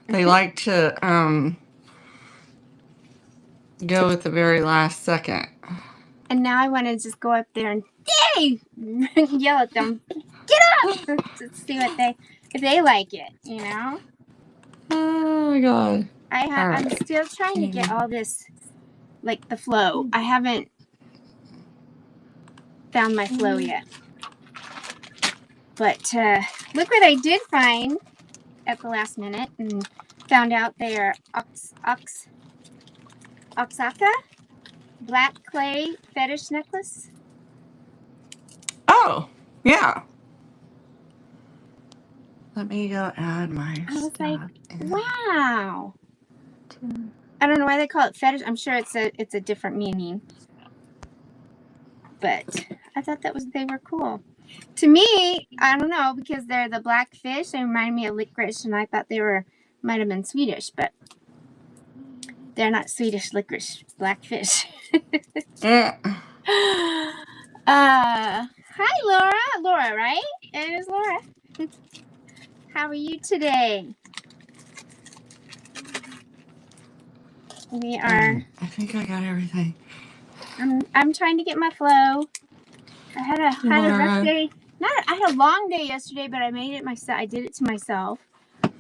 They like to go at the very last second. And now I want to just go up there and yell at them, get up, to see if they like it, you know. Oh my God! I'm still trying to get all this, like the flow. I haven't found my flow yet. But look what I did find at the last minute, and found out they are Oaxaca black clay fetish necklace. Oh, yeah. Let me go add my I was like, wow. I don't know why they call it fetish. I'm sure it's a different meaning. But I thought they were cool. To me, I don't know, because they're the black fish. They remind me of licorice, and I thought they might have been Swedish, but they're not Swedish licorice, black fish. Hi, Laura. Laura, right? It is Laura. How are you today? We are. I think I got everything. I'm trying to get my flow. I had a rough day. I had a long day yesterday, but I made it myself. I did it to myself.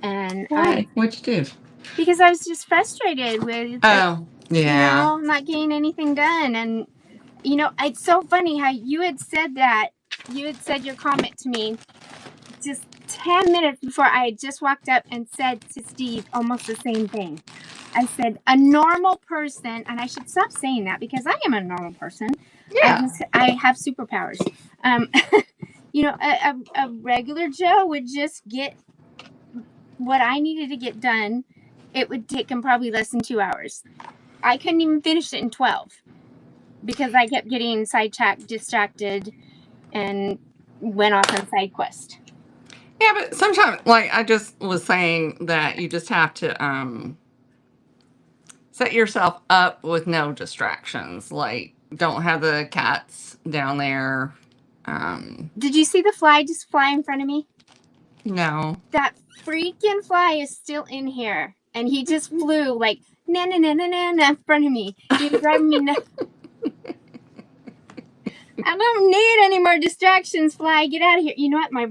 And why? What'd you do? Because I was just frustrated with. Oh, yeah. You know, not getting anything done, and you know, it's so funny how you had said that. You had said your comment to me just 10 minutes before I had just walked up and said to Steve almost the same thing. I said, a normal person, and I should stop saying that because I am a normal person. Yeah. I have superpowers. You know, a regular Joe would just get what I needed to get done. It would take him probably less than 2 hours. I couldn't even finish it in 12 because I kept getting sidetracked, distracted, and went off on side quest. Yeah, but sometimes, like I just was saying, that you just have to set yourself up with no distractions. Like, don't have the cats down there. Did you see the fly just fly in front of me? No. That freaking fly is still in here, and he just flew like na na na na na na in front of me. He was driving me nuts. I don't need any more distractions, fly. Get out of here. You know what?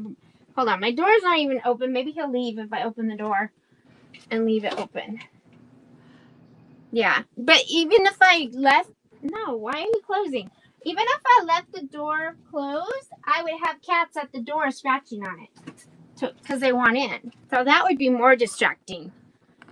Hold on. My door's not even open. Maybe he'll leave if I open the door and leave it open. Yeah. But even if I left... No, why are you closing? Even if I left the door closed, I would have cats at the door scratching on it because they want in. So that would be more distracting.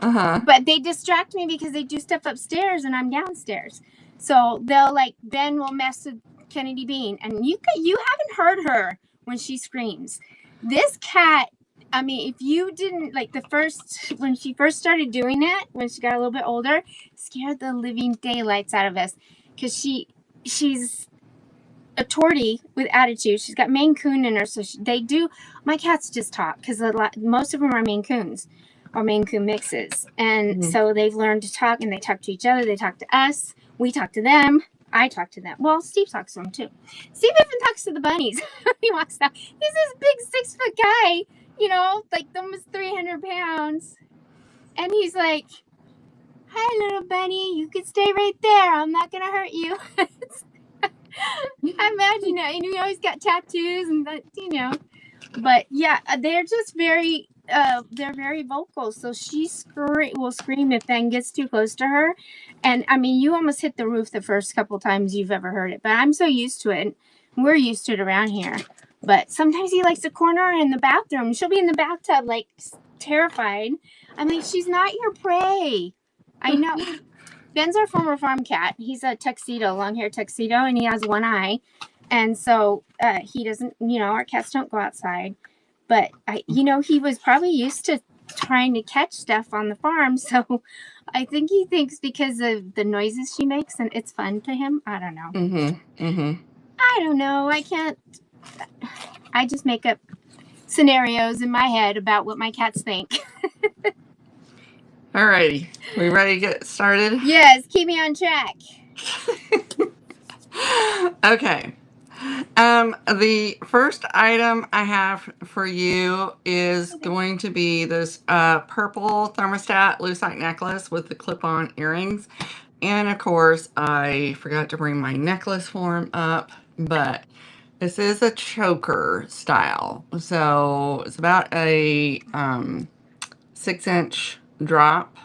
Uh-huh. But they distract me because they do stuff upstairs and I'm downstairs. So they'll Ben will mess with Kennedy Bean, and you haven't heard her when she screams. This cat, I mean, if you didn't when she first started doing it, when she got a little bit older, scared the living daylights out of us because she's a tortie with attitude. She's got Maine Coon in her, so my cats just talk because most of them are Maine Coons or Maine Coon mixes, and so they've learned to talk, and they talk to each other, they talk to us, we talk to them. I talk to them. Well, Steve talks to them too. Steve even talks to the bunnies. He walks out. He's this big 6-foot guy, you know, like almost 300 pounds. And he's like, hi, little bunny. You can stay right there. I'm not going to hurt you. I imagine it. And you know, he's got tattoos and that, you know. But yeah, they're just very vocal. So she will scream if Ben gets too close to her. And I mean, you almost hit the roof the first couple times you've ever heard it. But I'm so used to it. We're used to it around here. But sometimes he likes to corner her in the bathroom. She'll be in the bathtub, like, terrified. I'm like, she's not your prey. I know. Ben's our former farm cat. He's a tuxedo, long hair tuxedo, and he has one eye. And so he doesn't, you know, our cats don't go outside. But, you know, he was probably used to trying to catch stuff on the farm. So I think he thinks because of the noises she makes and it's fun to him. I don't know. I don't know. I just make up scenarios in my head about what my cats think. Alrighty. We ready to get started? Yes. Keep me on track. Okay. The first item I have for you is going to be this purple thermostat lucite necklace with the clip-on earrings. And of course, I forgot to bring my necklace form up, but this is a choker style. So it's about a 6-inch drop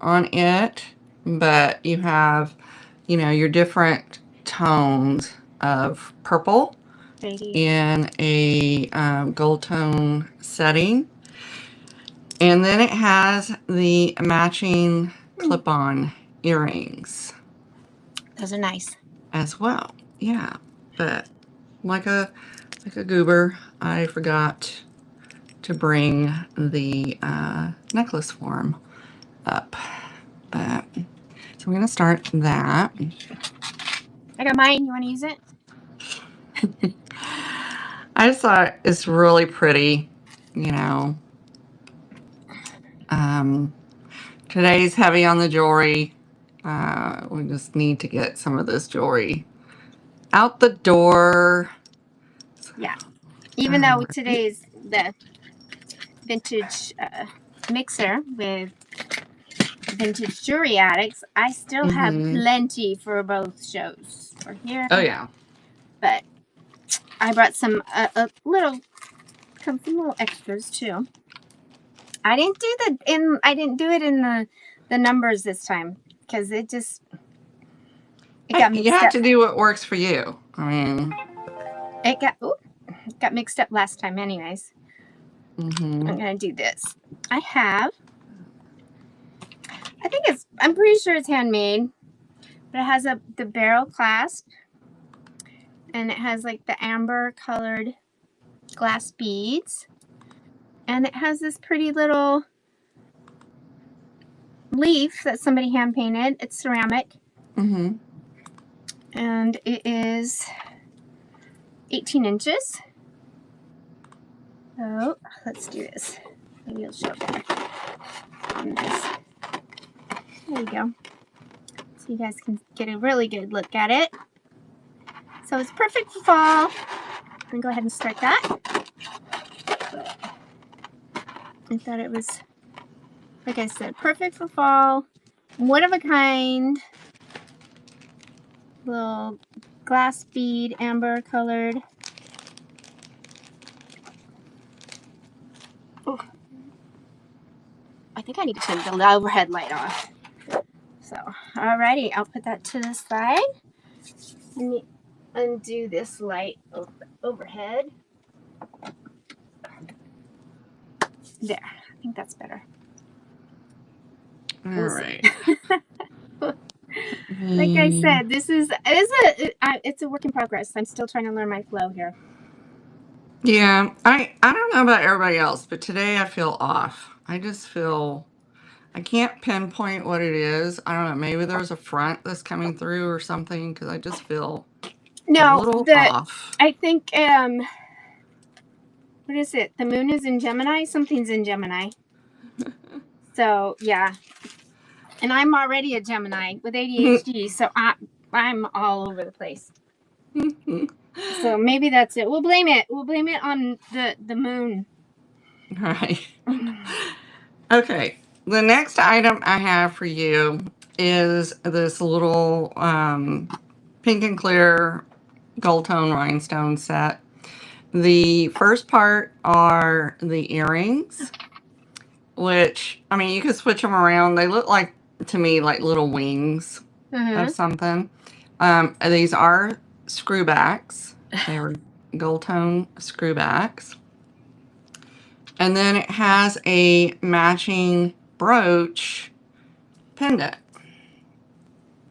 on it, but you have, your different tones of purple in a gold tone setting. And then it has the matching clip-on earrings. Those are nice. As well. Yeah. But like a goober, I forgot to bring the necklace form up. But so we're gonna start that. I got mine. You want to use it? I just thought it's really pretty, Today's heavy on the jewelry. We just need to get some of this jewelry out the door. Yeah. Even though today's the vintage mixer with vintage jewelry addicts, I still have plenty for both shows. For here. Oh yeah. But I brought some little extras too. I didn't do it in the numbers this time because it got mixed up. You have to do what works for you. I mean, it got mixed up last time anyways. I'm gonna do this. I'm pretty sure it's handmade, but it has the barrel clasp, and it has like the amber colored glass beads, and it has this pretty little leaf that somebody hand painted. It's ceramic, and it is 18 inches. So let's do this. Maybe it'll show better. There you go. So you guys can get a really good look at it. So it's perfect for fall. I'm gonna go ahead and start that. I thought it was, like I said, perfect for fall. One of a kind. Little glass bead, amber colored. Oh. I think I need to turn the overhead light off. So, alrighty, I'll put that to the side. Let me undo this light overhead. There, I think that's better. All right. Like I said, it's a work in progress. I'm still trying to learn my flow here. Yeah, I don't know about everybody else, but today I feel off. I just feel I can't pinpoint what it is. I don't know. Maybe there's a front that's coming through or something because I just feel a little off. I think what is it? The moon is in Gemini. Something's in Gemini. So yeah, and I'm already a Gemini with ADHD, so I'm all over the place. So maybe that's it. We'll blame it. We'll blame it on the moon. All right. Okay. The next item I have for you is this little pink and clear gold tone rhinestone set. The first part are the earrings, which, I mean, you can switch them around. They look like, to me, like little wings of something. These are screwbacks. They were gold tone screwbacks. And then it has a matching brooch pendant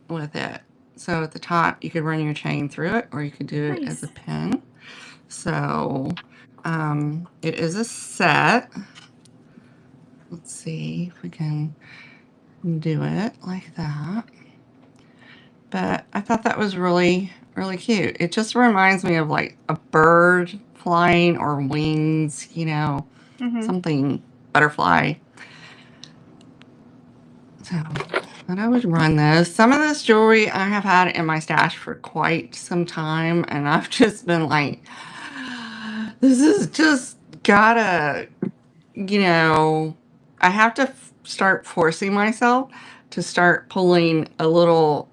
with it. So at the top, you could run your chain through it, or you could do it as a pin. So it is a set. Let's see if we can do it like that. But I thought that was really, really cute. It just reminds me of like a bird flying or wings, something butterfly. So But I would run this. Some of this jewelry I have had in my stash for quite some time, and I've just been like, this is just gotta, you know, I have to start forcing myself to start pulling a little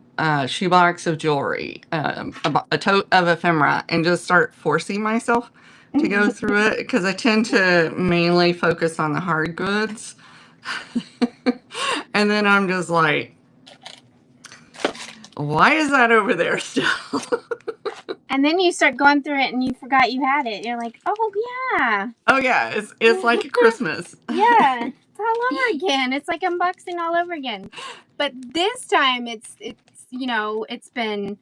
shoebox of jewelry, a tote of ephemera, and just start forcing myself to go through it because I tend to mainly focus on the hard goods. And then I'm just like, why is that over there still? And then you start going through it and you forgot you had it. You're like, oh yeah. Oh yeah, it's like a Christmas. Yeah. It's all over again. It's like unboxing all over again. But this time it's you know, it's been,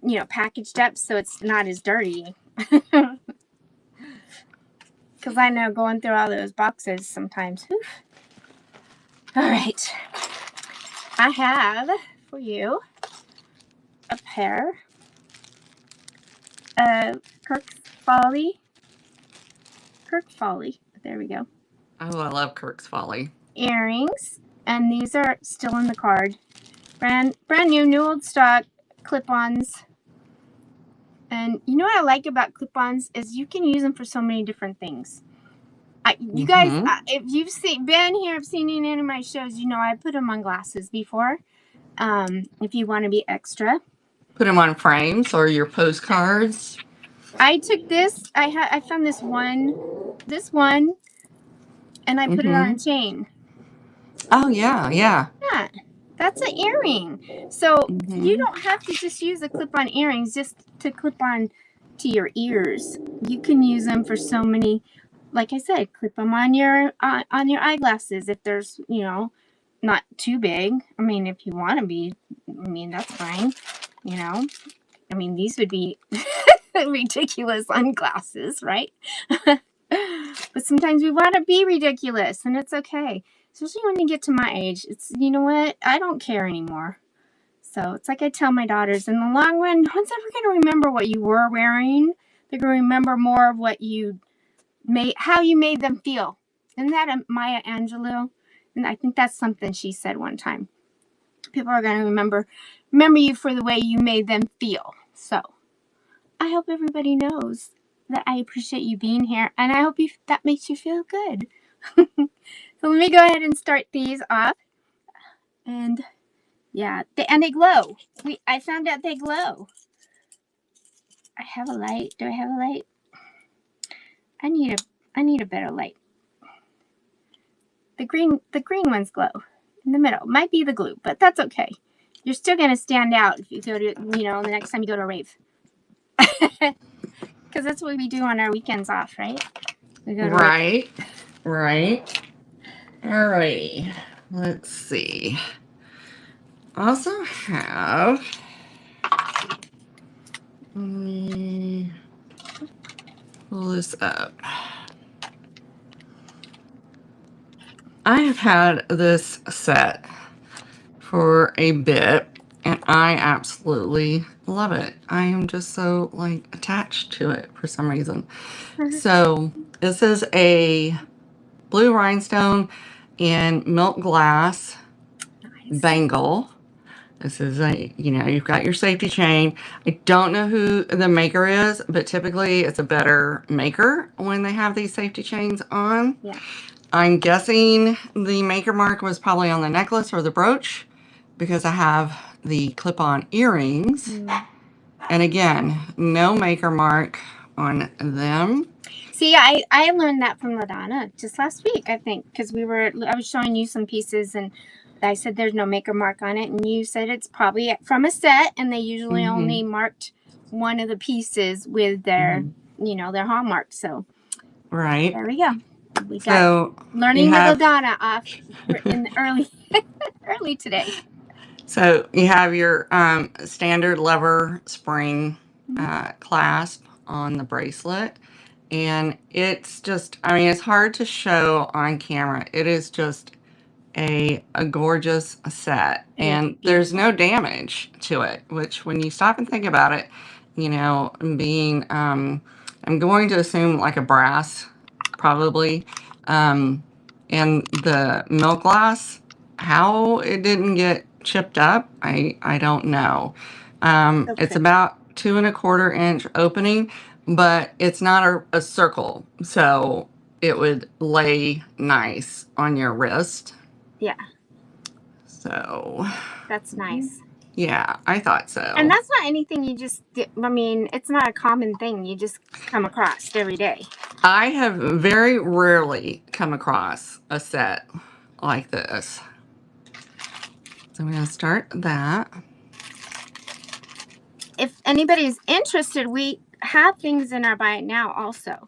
you know, packaged up so it's not as dirty. Because I know going through all those boxes sometimes. Whew. All right. I have for you a pair of Kirk Folly. There we go. Oh, I love Kirk's Folly. Earrings. And these are still in the card. Brand new old stock clip-ons. And you know what I like about clip-ons is you can use them for so many different things. You guys, if you've been here, I've seen any of my shows, you know I put them on glasses before. If you want to be extra. Put them on frames or your postcards. I took this. I found this one, and I put it on a chain. Oh yeah. Yeah, that's an earring. So you don't have to just use the clip-on earrings just to clip on to your ears. You can use them for so many. Like I said, clip them on your eyeglasses if there's, you know, not too big. I mean, if you want to be, I mean, that's fine. You know, I mean, these would be ridiculous on glasses, right? But sometimes we want to be ridiculous, and it's okay. Especially when you get to my age, it's, you know what? I don't care anymore. So it's like I tell my daughters, in the long run, no one's ever going to remember what you were wearing. They're going to remember more of what you how you made them feel. Isn't that Maya Angelou? And I think that's something she said one time. People are going to remember you for the way you made them feel. So I hope everybody knows that I appreciate you being here, and I hope that makes you feel good. So let me go ahead and start these off. And yeah, they glow. I found out they glow. I have a light. Do I have a light? I need a better light. The green ones glow in the middle. Might be the glue, but that's okay. You're still gonna stand out if you go to, you know, the next time you go to a rave. Because that's what we do on our weekends off, right? We go to right. Alrighty. Let's see. Also have. Let me pull this up. I have had this set for a bit, and I absolutely love it. I am just so like attached to it for some reason. So this is a blue rhinestone and milk glass bangle. This is a, you know, you've got your safety chain. I don't know who the maker is, but typically it's a better maker when they have these safety chains on. Yeah. I'm guessing the maker mark was probably on the necklace or the brooch because I have the clip-on earrings. And again, no maker mark on them. See, I learned that from Ladonna just last week, I think, because I was showing you some pieces and I said there's no maker mark on it, and you said it's probably from a set, and they usually only marked one of the pieces with their, you know, their hallmark. So, right there we go. We got learning with Ladonna off in the early today. So you have your standard lever spring clasp on the bracelet, and it's just, I mean, it's hard to show on camera. It is just a gorgeous set, and there's no damage to it, which when you stop and think about it, you know, being I'm going to assume like a brass probably, and the milk glass how it didn't get chipped up, I don't know. It's Okay. about 2¼ inch opening, but it's not a circle, so it would lay nice on your wrist. Yeah, So, that's nice. yeah, I thought so. And that's not anything you just, I mean, it's not a common thing you just come across every day. I have very rarely come across a set like this. So I'm going to start that. If anybody's interested, we have things in our buy it now also.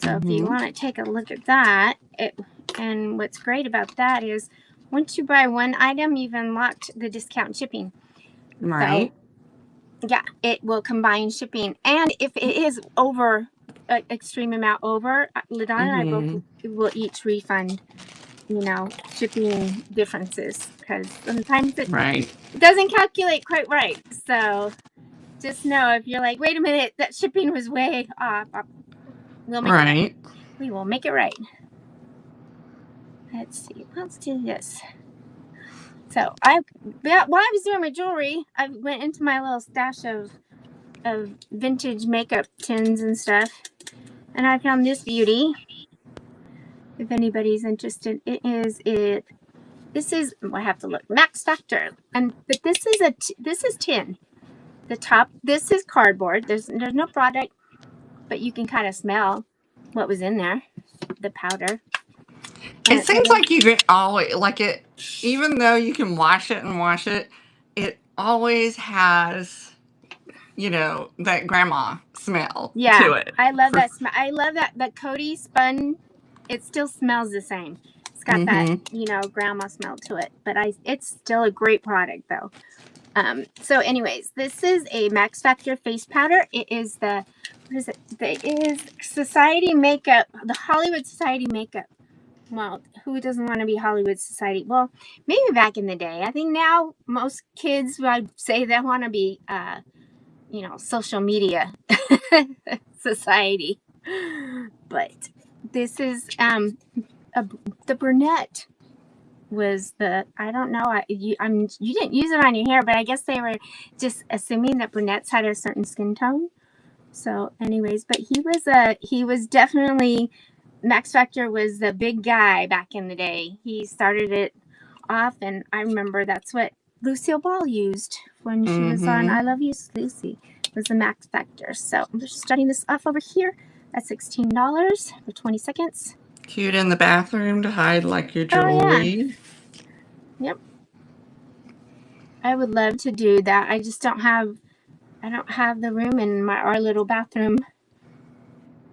So if you want to take a look at that, and what's great about that is once you buy one item, you've unlocked the discount shipping. Right. So, yeah, it will combine shipping. And if it is over an extreme amount over, Ladonna and I both will each refund, you know, shipping differences because sometimes it doesn't calculate quite right. So just know if you're like, wait a minute, that shipping was way off, we'll make it right. We will make it right. Let's see. Let's do this. So while I was doing my jewelry, I went into my little stash of vintage makeup tins and stuff, and I found this beauty. If anybody's interested, this is, I have to look, Max Factor, but this is tin. The top, this is cardboard. There's no product, but you can kind of smell what was in there, the powder. It seems like you can always, like it, even though you can wash it and wash it, it always has, you know, that grandma smell to it. I love that smell. I love that the Cody spun, it still smells the same. It's got that, you know, grandma smell to it, but it's still a great product though. So anyways, this is a Max Factor face powder. It is what is it? It is Society Makeup, the Hollywood Society Makeup. Well, who doesn't want to be Hollywood Society? Well, maybe back in the day. I think now most kids would say they want to be, you know, social media society. But this is the brunette was the, I don't know, you didn't use it on your hair, but I guess they were just assuming that brunettes had a certain skin tone. So anyways, but he was definitely, Max Factor was the big guy back in the day. He started it off, and I remember that's what Lucille Ball used when she was on I Love You, Lucy, was the Max Factor. So I'm just starting this off over here. That's $16 for 20 seconds. Cute in the bathroom to hide like your jewelry. Yep. I would love to do that. I just don't have the room in our little bathroom.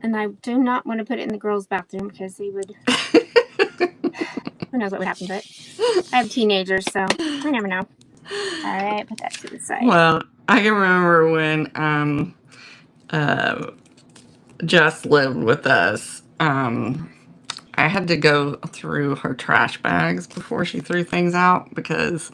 And I do not want to put it in the girls' bathroom because they would, who knows what would happen to it. I have teenagers, so I never know. All right, put that to the side. Well, I can remember when Jess lived with us. I had to go through her trash bags before she threw things out because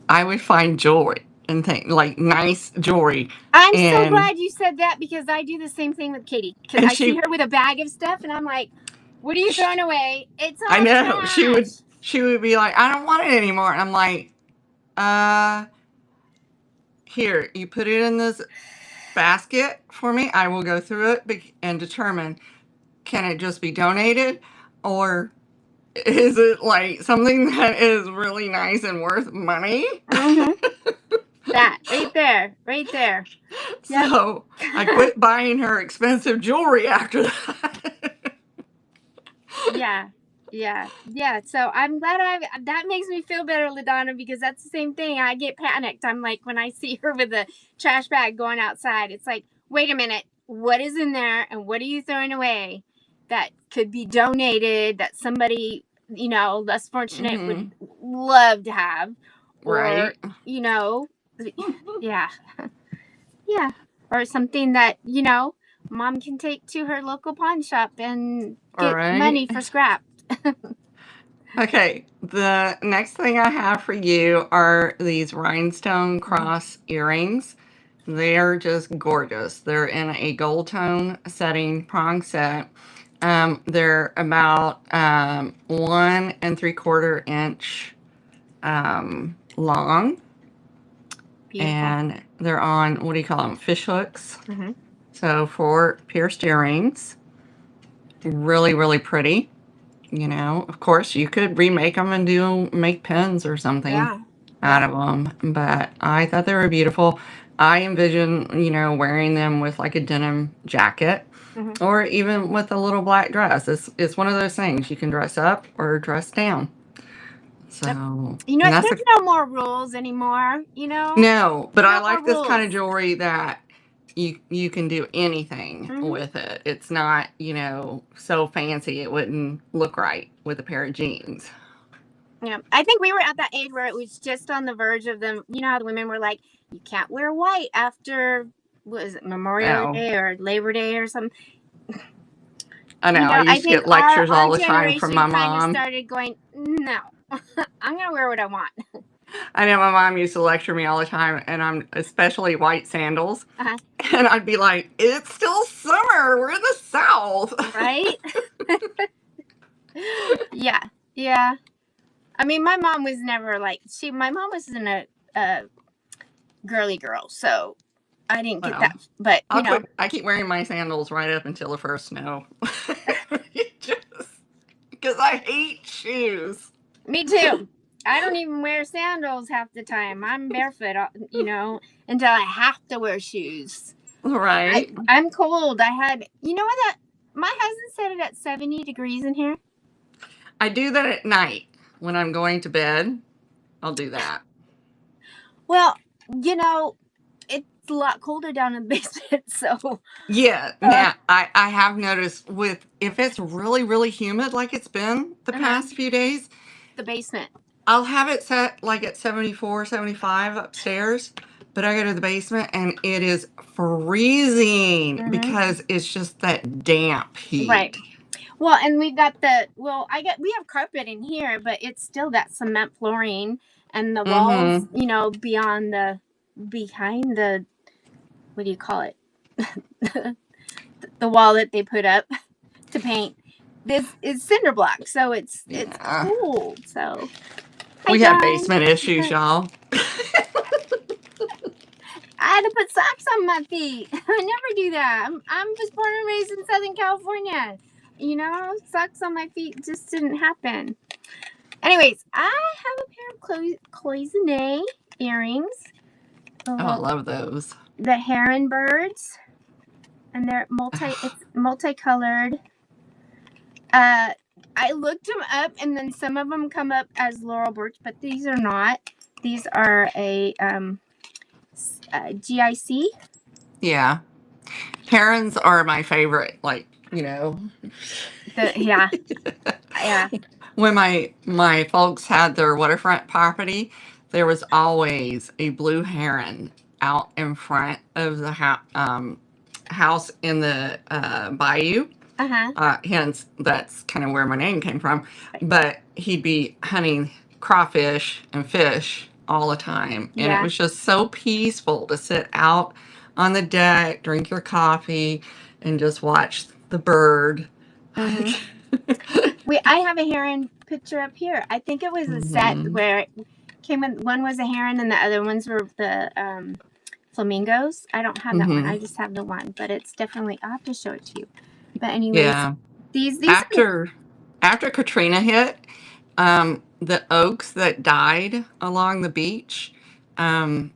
I would find jewelry and things like nice jewelry. I'm so glad you said that because I do the same thing with Katie. Because I see her with a bag of stuff and I'm like, what are you throwing away? It's all I know. trash. She would be like, I don't want it anymore. And I'm like, here, you put it in this basket for me. I will go through it and determine, can it just be donated or is it like something that is really nice and worth money? That right there. So I quit buying her expensive jewelry after that. Yeah. So I'm glad that makes me feel better, Ladonna, because that's the same thing. I get panicked. I'm like, when I see her with a trash bag going outside, it's like, wait a minute, what is in there and what are you throwing away that could be donated, that somebody, you know, less fortunate would love to have, or, you know, yeah, or something that, you know, mom can take to her local pawn shop and get money for scrap. Okay, the next thing I have for you are these rhinestone cross earrings. They're just gorgeous. They're in a gold tone setting, prong set. They're about 1 3/4 inch long, Beautiful. and they're on, what do you call them, fish hooks. Mm-hmm. So 4 pierced earrings, really, really pretty. You know, of course, you could remake them and make pins or something out of them, but I thought they were beautiful. I envision, wearing them with like a denim jacket, or even with a little black dress. It's one of those things you can dress up or dress down. So, You know, and that's there's no more rules anymore, you know? no, but No I more like this kind of rules. jewelry that you can do anything with it. It's not, so fancy it wouldn't look right with a pair of jeans. Yeah, I think we were at that age where it was just on the verge of them. You know how the women were like, you can't wear white after, what is it, Memorial Day or Labor Day or something. I know. You know, I used to get lectures all the time from my mom. Started going, no, I'm gonna wear what I want. I know my mom used to lecture me all the time, and I'm especially white sandals. And I'd be like, it's still summer. We're in the South. Right? Yeah. I mean, my mom was never like, my mom wasn't a girly girl, so I didn't get that. But, I keep wearing my sandals right up until the first snow. Because I hate shoes. Me too. I don't even wear sandals half the time. I'm barefoot, until I have to wear shoes. Right. I'm cold. You know what my husband set it at 70 degrees in here. I do that at night when I'm going to bed. I'll do that. Well, it's a lot colder down in the basement, so. Yeah. Now, I have noticed if it's really, really humid like it's been the past few days. The basement. I'll have it set like at 74, 75 upstairs, but I go to the basement and it is freezing because it's just that damp heat. Right. Well, and we've got we have carpet in here, but it's still that cement flooring and the walls, behind the, what do you call it? The wall that they put up to paint. This is cinder block, so it's cold. So we have basement issues, y'all. I had to put socks on my feet. I never do that. I'm just born and raised in Southern California. Socks on my feet just didn't happen. Anyways, I have a pair of cloisonne earrings. Oh, I love those. The heron birds, and they're multicolored. I looked them up, and then some of them come up as laurel birch, but these are not. These are a GIC. Yeah, herons are my favorite. Yeah. When my folks had their waterfront property, there was always a blue heron out in front of the house in the bayou. Hence, that's kind of where my name came from. But he'd be hunting crawfish and fish all the time. And it was just so peaceful to sit out on the deck, drink your coffee, and just watch the bird. I have a heron picture up here. I think it was a set where it came in. One was a heron and the other ones were the flamingos. I don't have that one. I just have the one, but it's definitely, I'll have to show it to you. But anyways, these after Katrina hit, the oaks that died along the beach, a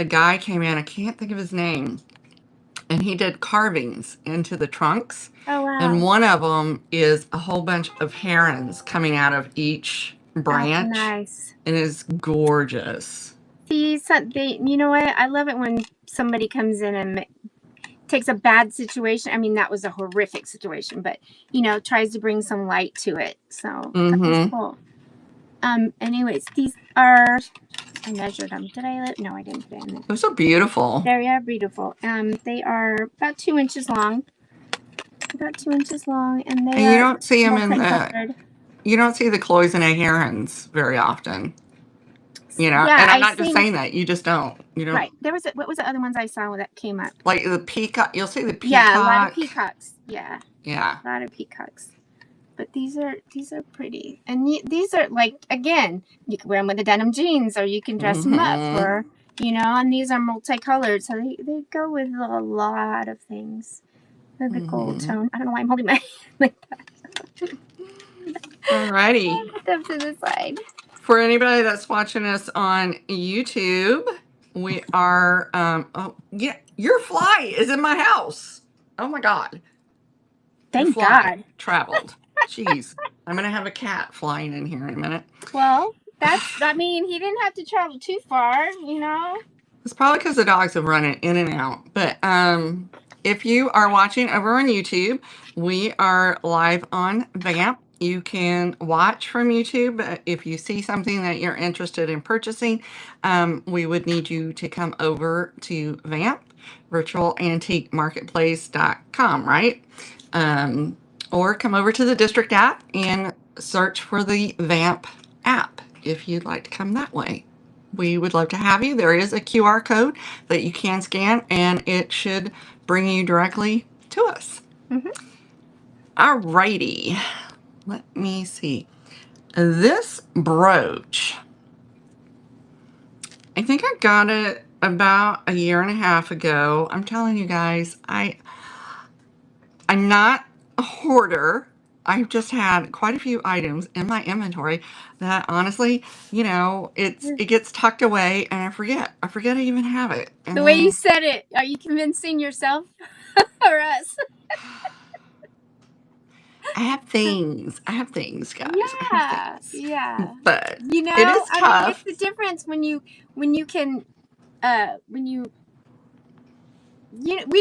guy came in, I can't think of his name, and he did carvings into the trunks. Oh, wow. And one of them is a whole bunch of herons coming out of each branch. Oh, nice. And it's gorgeous. See, you know what? I love it when somebody comes in and takes a bad situation. I mean, that was a horrific situation, but, tries to bring some light to it. So that was cool. Anyways, these are, I measured them. Did I? No, I didn't. Those are beautiful. They are beautiful. They are about 2 inches long. And they you don't see them you don't see the cloisonne herons very often. And I'm not just saying that. You just don't. Right. What was the other ones I saw that came up? Like the peacock. You'll see the peacock. Yeah, a lot of peacocks. Yeah. Yeah. A lot of peacocks. But these are pretty. And these are, like, again, you can wear them with the denim jeans, or you can dress them up for, and these are multicolored. So they go with a lot of things. The gold tone. I don't know why I'm holding my like that. Alrighty. Put them to the side. For anybody that's watching us on YouTube, we are, oh, yeah, your fly is in my house. Oh my God. Your Thank fly God. traveled. Jeez. I'm going to have a cat flying in here in a minute. Well, I mean, he didn't have to travel too far, It's probably because the dogs have run it in and out. But if you are watching over on YouTube, we are live on VAMP. You can watch from YouTube. But if you see something that you're interested in purchasing, we would need you to come over to VAMP, virtualantiquemarketplace.com, right? Or come over to the district app and search for the VAMP app if you'd like to come that way. We would love to have you. There is a QR code that you can scan, and it should bring you directly to us. All righty. Let me see. This brooch, I think I got it about a year and a half ago. I'm telling you guys, I'm not a hoarder. I've just had quite a few items in my inventory that honestly, it gets tucked away and I forget I even have it. And the way you said it, are you convincing yourself or us? I have things, guys. Yeah, yeah. But it is tough. I mean, it's the difference when you can, we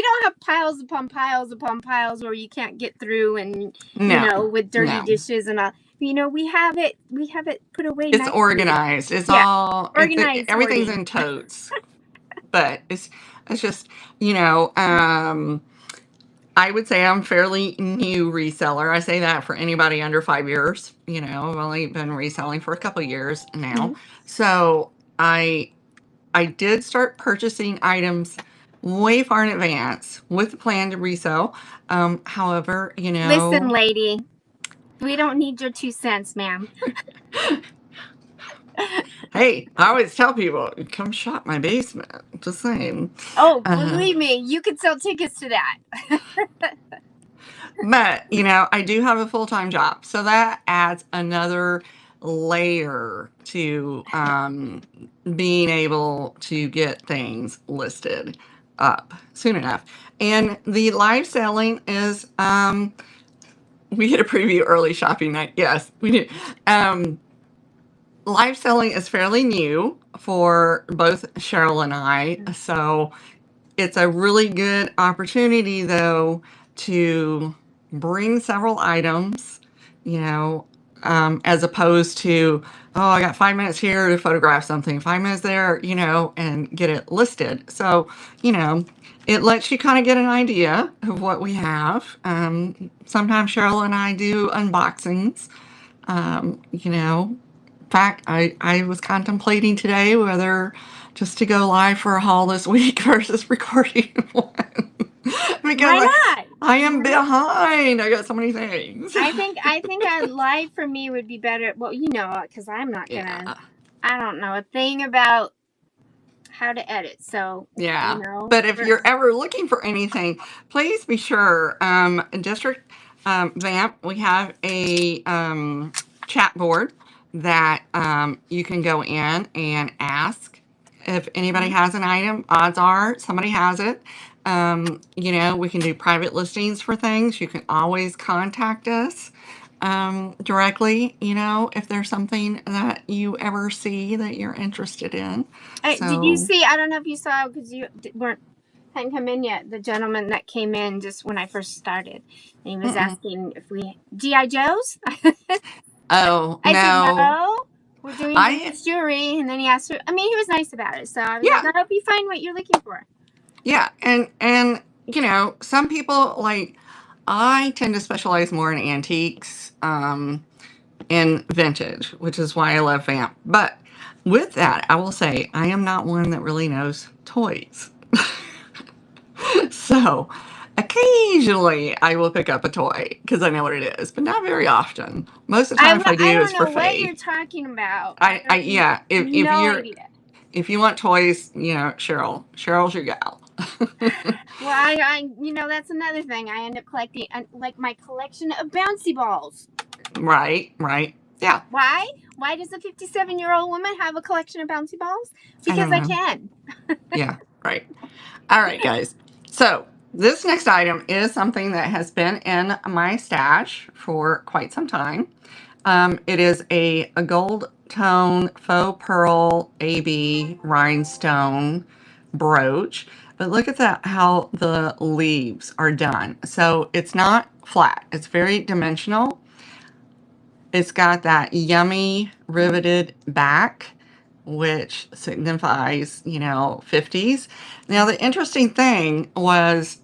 don't have piles upon piles upon piles where you can't get through, and with dirty dishes and all. We have it put away. It's nicely. organized. It's all organized. Everything's in totes. But it's just I would say I'm fairly new reseller. I say that for anybody under 5 years. I've only been reselling for a couple years now. So I did start purchasing items way far in advance with the plan to resell. However, Listen, lady, we don't need your 2 cents, ma'am. Hey, I always tell people, come shop my basement. Just saying. Oh, believe me, you could sell tickets to that. But, I do have a full-time job. So that adds another layer to being able to get things listed up soon enough. And the live selling is, we get a preview early shopping night. Yes, we do. Live selling is fairly new for both Sheryl and I. So it's a really good opportunity, though, to bring several items, as opposed to, oh, I got 5 minutes here to photograph something, 5 minutes there, and get it listed. So, it lets you kind of get an idea of what we have. Sometimes Sheryl and I do unboxings, In fact, I was contemplating today whether just to go live for a haul this week versus recording one. Because why not? I am behind. I got so many things. I think a live for me would be better. Well, because I'm not gonna. I don't know a thing about how to edit. So yeah. But if you're ever looking for anything, please be sure. District VAMP, we have a chat board that you can go in and ask if anybody has an item. Odds are somebody has it. We can do private listings for things. You can always contact us directly, if there's something that you ever see that you're interested in. Did you see, I don't know if you saw, because you hadn't come in yet, the gentleman that came in just when I first started, and he was asking if we G.I. Joes. Oh, I no. said, no, we're doing jewelry. And then he asked her, he was nice about it. So I was like, I hope you find what you're looking for. Yeah. And some people, like, I tend to specialize more in antiques and vintage, which is why I love VAMP. But with that, I will say I am not one that really knows toys. So Occasionally, I will pick up a toy because I know what it is, but not very often. Most of the time, if I I do, don't it's for know what you're Faye. talking about. I have Yeah. no idea. If you want toys, Cheryl's your gal. Well, that's another thing. I end up collecting, like my collection of bouncy balls. Right. Yeah. Why? Why does a 57-year-old woman have a collection of bouncy balls? I don't Because I know. can. Yeah. Right. All right, guys. So this next item is something that has been in my stash for quite some time. It is a gold tone faux pearl AB rhinestone brooch. But look at that, how the leaves are done. So it's not flat. It's very dimensional. It's got that yummy riveted back, which signifies, 50s. Now, the interesting thing was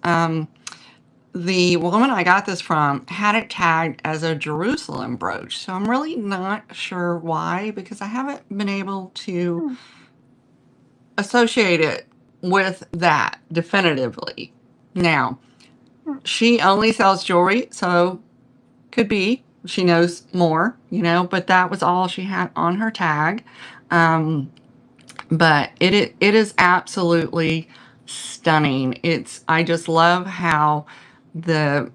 the woman I got this from had it tagged as a Jerusalem brooch. So I'm really not sure why, because I haven't been able to associate it with that definitively. Now, she only sells jewelry, so could be she knows more, but that was all she had on her tag. But it is absolutely stunning. I just love how the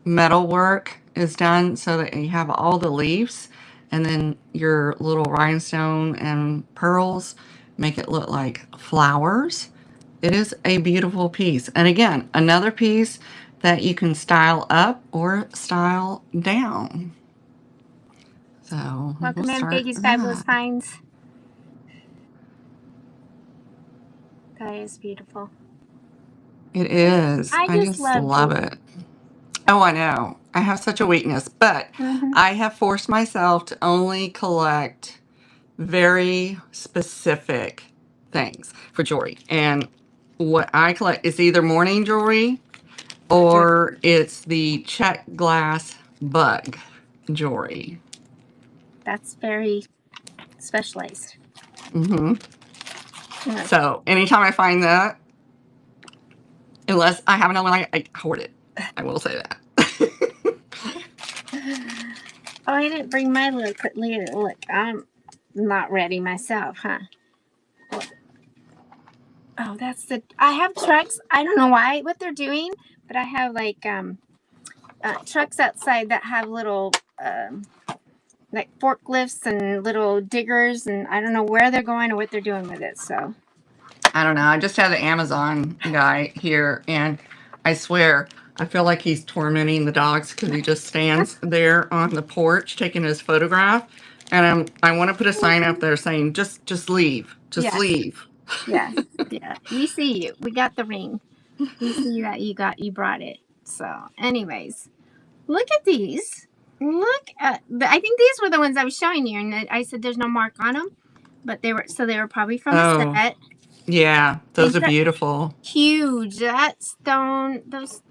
metal work is done so that you have all the leaves and then your little rhinestone and pearls make it look like flowers. It is a beautiful piece. And again, another piece that you can style up or style down. So Welcome we'll in, start Peggy's Fabulous that. Finds. That is beautiful. It is. I I just just love love jewelry. it. Oh, I know. I have such a weakness, but I have forced myself to only collect very specific things for jewelry. And what I collect is either morning jewelry or it's the check glass bug jewelry. That's very specialized. So anytime I find that, unless I have another one, I hoard it. I will say that. Oh, I didn't bring my look. Look, I'm not ready myself, huh? Oh, I have trucks. I don't know what they're doing, but I have like trucks outside that have little like forklifts and little diggers, and I don't know where they're going or what they're doing with it. So I don't know. I just had the Amazon guy here, and I swear, I feel like he's tormenting the dogs because he just stands there on the porch taking his photograph. And I want to put a sign up there saying, just leave. Just yeah, leave. yeah. We see you. We got the ring. We see that you brought it. So, anyways, look at these. I think these were the ones I was showing you, and I said there's no mark on them, but they were probably from a set. Yeah, those These are beautiful. Huge. That stone, those.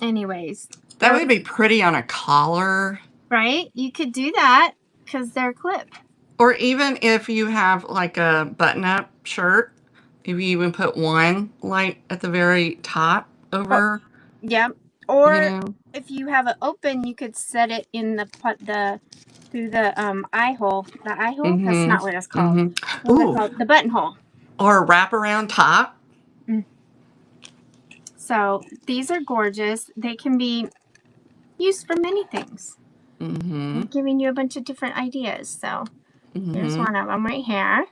Anyways, That would be pretty on a collar. Right? You could do that because they're clipped. Or even if you have like a button-up shirt, if you even put one like at the very top over. Yep. Or if you have it open, you could set it in through the eye hole. The eye hole? That's not what it's called. What's it called? The buttonhole. Or a wraparound top. So these are gorgeous. They can be used for many things. I'm giving you a bunch of different ideas. So here's one of them right here.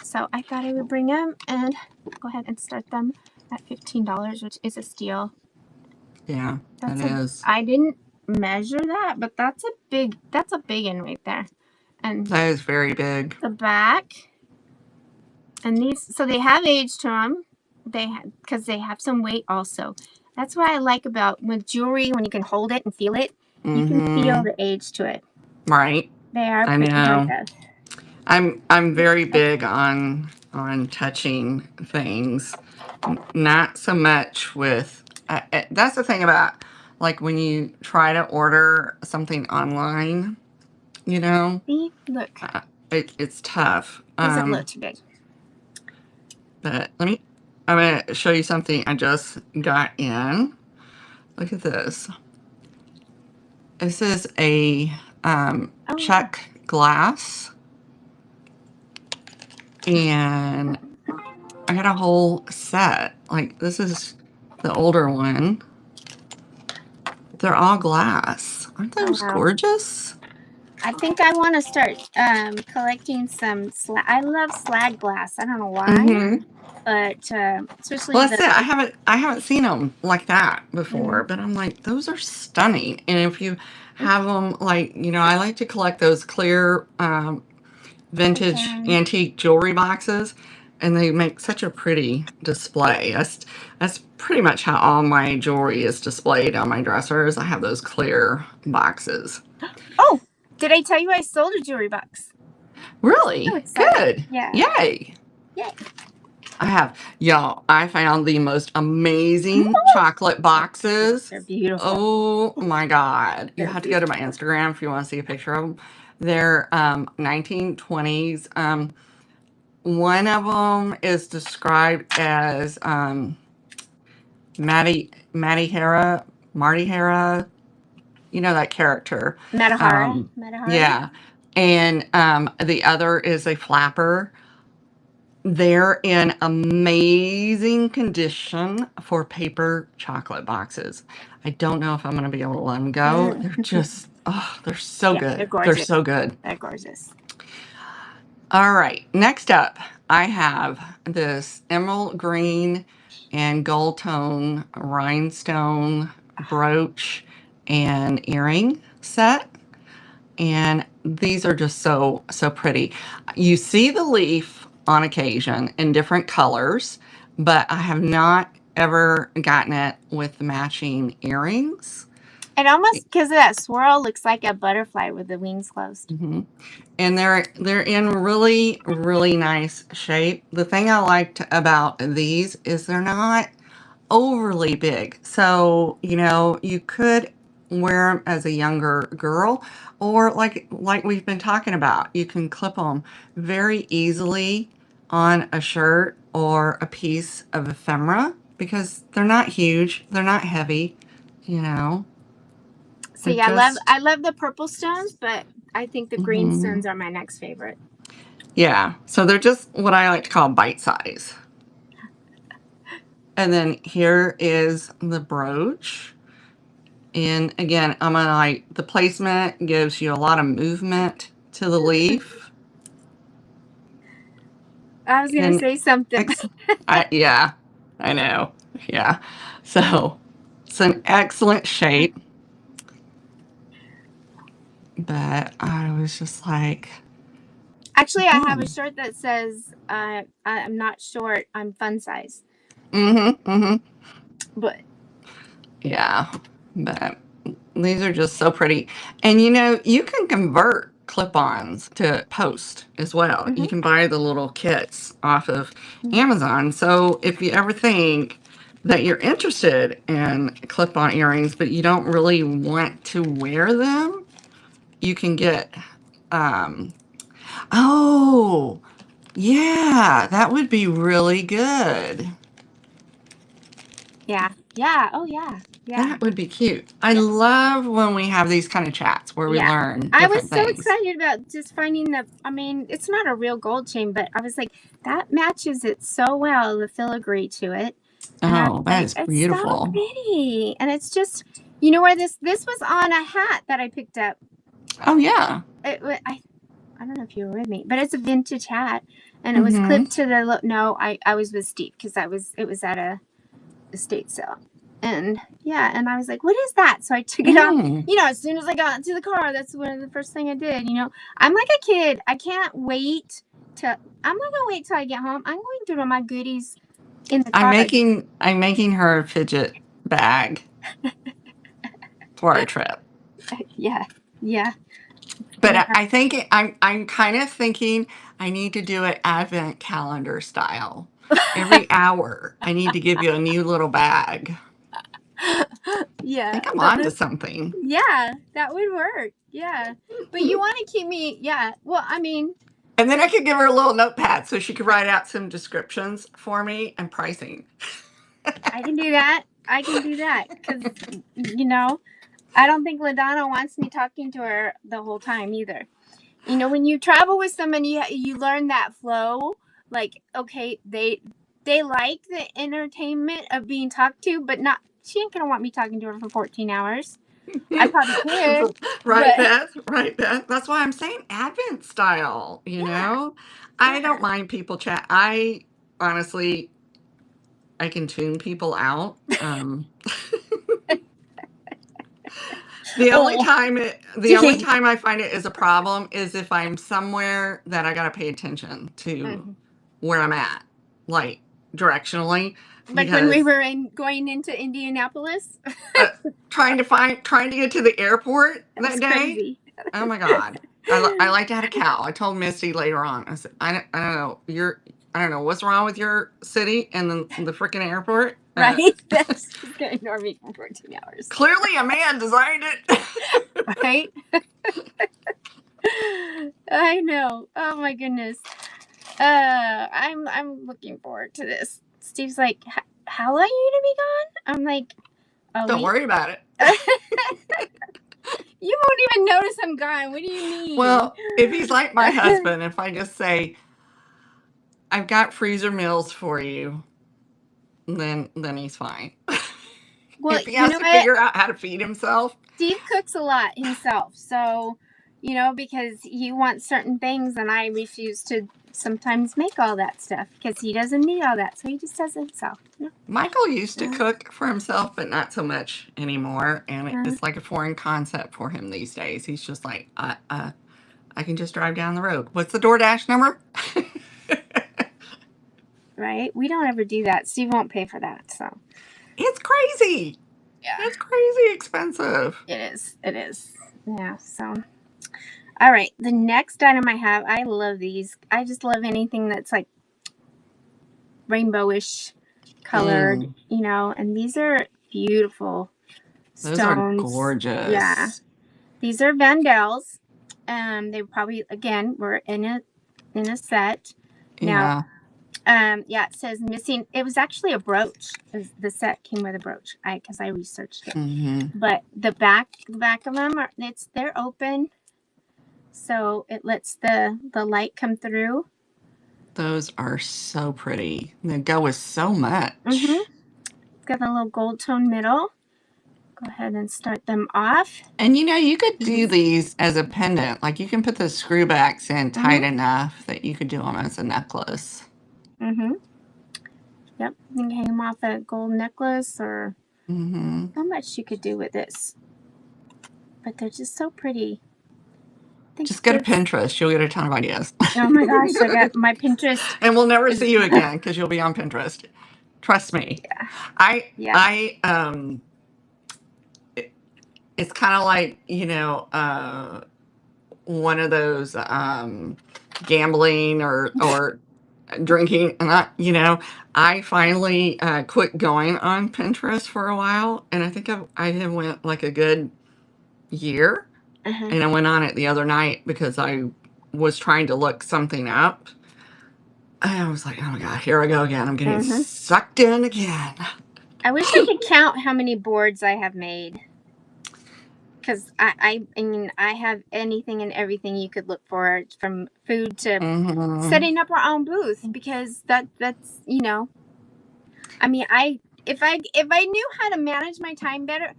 So I thought I would bring them and go ahead and start them at $15, which is a steal. Yeah, that is. I didn't measure that, but that's a big one right there. And that is very big. The back. And these, so they have age to them. Because they have some weight also. That's what I like about with jewelry, when you can hold it and feel it. You can feel the age to it. Right. They are I pretty know. good. I'm very big on touching things. Not so much with. That's the thing about like when you try to order something online. See, look. It's tough. Doesn't look too big. But let me I'm going to show you something I just got in. Look at this. This is a check glass. And I got a whole set. Like, this is the older one. They're all glass. Aren't those gorgeous? I think I want to start collecting some slag. I love slag glass. I don't know why, but especially well, that's it. I haven't seen them like that before, Mhm. but I'm like, those are stunning. And if you have them, like, you know, I like to collect those clear vintage antique jewelry boxes, and they make such a pretty display. That's pretty much how all my jewelry is displayed on my dressers. I have those clear boxes. Oh, did I tell you I sold a jewelry box? Really? So excited. Good. Yeah. Yay. Yay. I have, y'all, I found the most amazing chocolate boxes. They're beautiful. Oh my God. You have to go to my Instagram if you want to see a picture of them. They're 1920s. One of them is described as Marty Hara, you know that character. Matahara. Yeah. And the other is a flapper. They're in amazing condition for paper chocolate boxes. I don't know if I'm going to be able to let them go. They're just, oh, they're so good. They're gorgeous. They're so good. They're gorgeous. All right. Next up, I have this emerald green and gold tone rhinestone brooch and earring set. And these are just so pretty. You see the leaf on occasion in different colors, but I have not ever gotten it with matching earrings. It almost, because of that swirl, looks like a butterfly with the wings closed. And they're in really, really nice shape. The thing I liked about these is they're not overly big. So, you know, you could wear them as a younger girl, or like we've been talking about, you can clip them very easily on a shirt or a piece of ephemera because they're not huge, they're not heavy, you know. So yeah, I love the purple stones, but I think the green stones are my next favorite. Yeah, so they're just what I like to call bite size. And then here is the brooch. And again, I'm gonna like, the placement gives you a lot of movement to the leaf. I was gonna say something. Yeah, I know. Yeah. So it's an excellent shape. But I was just like, actually, I have a shirt that says I'm not short, I'm fun size. But yeah, but these are just so pretty. And you know, you can convert clip-ons to post as well. You can buy the little kits off of Amazon. So if you ever think that you're interested in clip-on earrings, but you don't really want to wear them, you can get, oh, yeah, that would be really good. Yeah. Yeah. Oh, yeah. Yeah. That would be cute. I love when we have these kind of chats where we learn different things. I was so excited about just finding I mean, it's not a real gold chain, but I was like, that matches it so well, the filigree to it. Oh, that is It's beautiful. so pretty. And it's just, you know where this was on a hat that I picked up. Oh, yeah. I don't know if you were with me, but it's a vintage hat. And it was clipped to the, no, I was with Steve because it was at a estate sale. And yeah, and I was like, what is that? So I took it off. You know, as soon as I got into the car, that's the first thing I did. You know, I'm like a kid. I can't wait I'm not gonna wait till I get home. I'm going through all my goodies in the car. I'm making her a fidget bag for our trip. Yeah. Yeah. But I think I'm kind of thinking I need to do it advent calendar style. Every hour, I need to give you a new little bag. Yeah. I think I'm on to something. Yeah, that would work. Yeah. But you want to keep me, yeah. Well, I mean, And then I could give her a little notepad so she could write out some descriptions for me and pricing. I can do that. I can do that because, you know, I don't think Ladonna wants me talking to her the whole time either. You know, when you travel with someone, you learn that flow. Like, okay, they like the entertainment of being talked to, but not. She ain't gonna want me talking to her for 14 hours. I probably could, Right, but Beth? Right, Beth? That's why I'm saying Advent style, you yeah, know? I yeah. don't mind people chat. I honestly, I can tune people out. The only Oh, time the only gee. time I find it is a problem is if I'm somewhere that I got to pay attention to Mhm. where I'm at, like directionally, Like when we because were going into Indianapolis, uh, trying to get to the airport that was that day. crazy. Oh my God. I like to have a cow. I told Misty later on. I said, I don't know. I don't know what's wrong with your city and the freaking airport. Right? That's just gonna ignore me for 14 hours. Clearly a man designed it. Right? I know. Oh my goodness. I'm looking forward to this. Steve's like, how long are you gonna be gone? I'm like, a Don't week. worry about it. You won't even notice I'm gone. What do you mean? Well, if he's like my husband, if I just say, I've got freezer meals for you, then he's fine. Well, If he you has know to what? figure out how to feed himself, Steve cooks a lot himself, so you know, because he wants certain things, and I refuse to sometimes make all that stuff because he doesn't need all that, so he just does it himself. You Michael used to know? cook for himself, but not so much anymore. And Uh, it's like a foreign concept for him these days. He's just like, I can just drive down the road. What's the DoorDash number? right? We don't ever do that. Steve won't pay for that, so It's crazy. yeah, It's crazy expensive. it is. It is. Yeah. So, all right. The next item I have, I love these. I just love anything that's like rainbowish colored, you know. And these are beautiful Those are stones. Yeah. gorgeous. These are Vandals. They probably again were in a set. Now, Yeah. yeah, it says missing. It was actually a brooch. The set came with a brooch. Because I researched it. Mm-hmm. But the back of them they're open, so it lets the light come through. Those are so pretty. They go with so much. Mm-hmm. It's got a little gold tone middle. Go ahead and start them off. And you know, you could do these as a pendant. Like you can put the screw backs in tight enough that you could do them as a necklace. Mm-hmm. Yep. You can hang them off a gold necklace or so much you could do with this. But they're just so pretty. Just go to Pinterest. You'll get a ton of ideas. Oh my gosh, I got my Pinterest. And we'll never see you again because you'll be on Pinterest. Trust me. Yeah. It's kind of like, you know, one of those gambling or drinking. And I finally quit going on Pinterest for a while. And I think I have went like a good year. And I went on it the other night because I was trying to look something up. And I was like, oh my God, here I go again. I'm getting sucked in again. I wish I could count how many boards I have made. Because I mean, I have anything and everything you could look for, from food to setting up our own booth. Because that's, you know, I mean, if I knew how to manage my time better.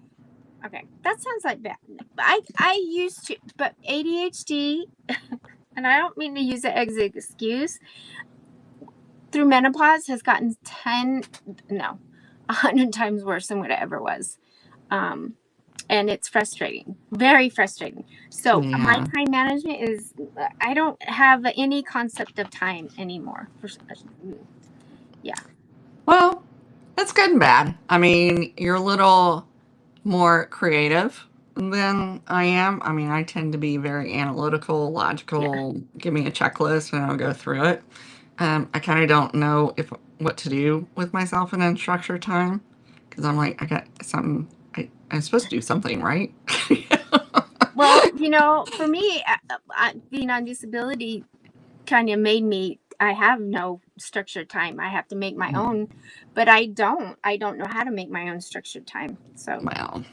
Okay, that sounds like bad. I used to, but ADHD, and I don't mean to use it as an excuse, through menopause has gotten 100 times worse than what it ever was. And it's frustrating, very frustrating. So my time management is, I don't have any concept of time anymore. Yeah. Well, that's good and bad. I mean, you're a little more creative than I am. I mean, I tend to be very analytical, logical. Give me a checklist and I'll go through it. I kind of don't know what to do with myself in unstructured time because I'm like, I got something. I'm supposed to do something, right? Well, you know, for me, being on disability, kind of made me, I have no structured time. I have to make my own, but I don't know how to make my own structured time. So, Well,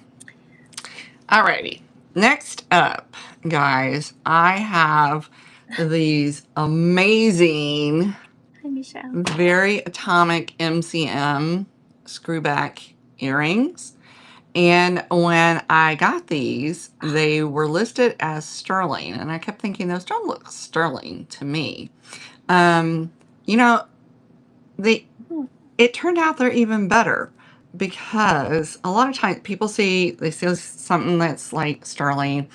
alrighty. Next up, guys, I have these amazing, hi, Michelle. very atomic MCM screwback earrings. And when I got these, they were listed as sterling. And I kept thinking, those don't look sterling to me. You know, it turned out they're even better because a lot of times they see something that's like sterling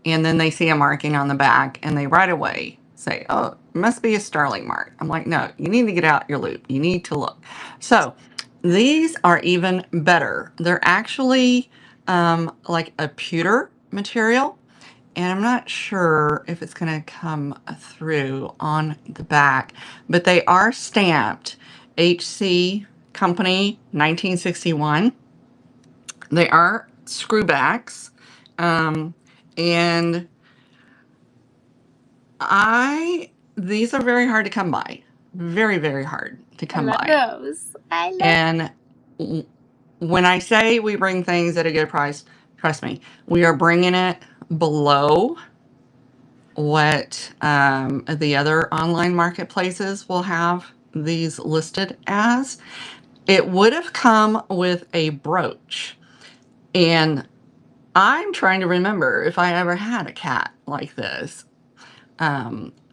and then they see a marking on the back and they right away say, oh, it must be a sterling mark. I'm like, no, you need to get out your loop. You need to look. So these are even better. They're actually like a pewter material. And I'm not sure if it's going to come through on the back, but they are stamped HC Company 1961. They are screwbacks. And these are very hard to come by. Very, very hard to I come love by. those. I love. And when I say we bring things at a good price, trust me, we are bringing it below what the other online marketplaces will have these listed as. It would have come with a brooch. And I'm trying to remember if I ever had a cat like this.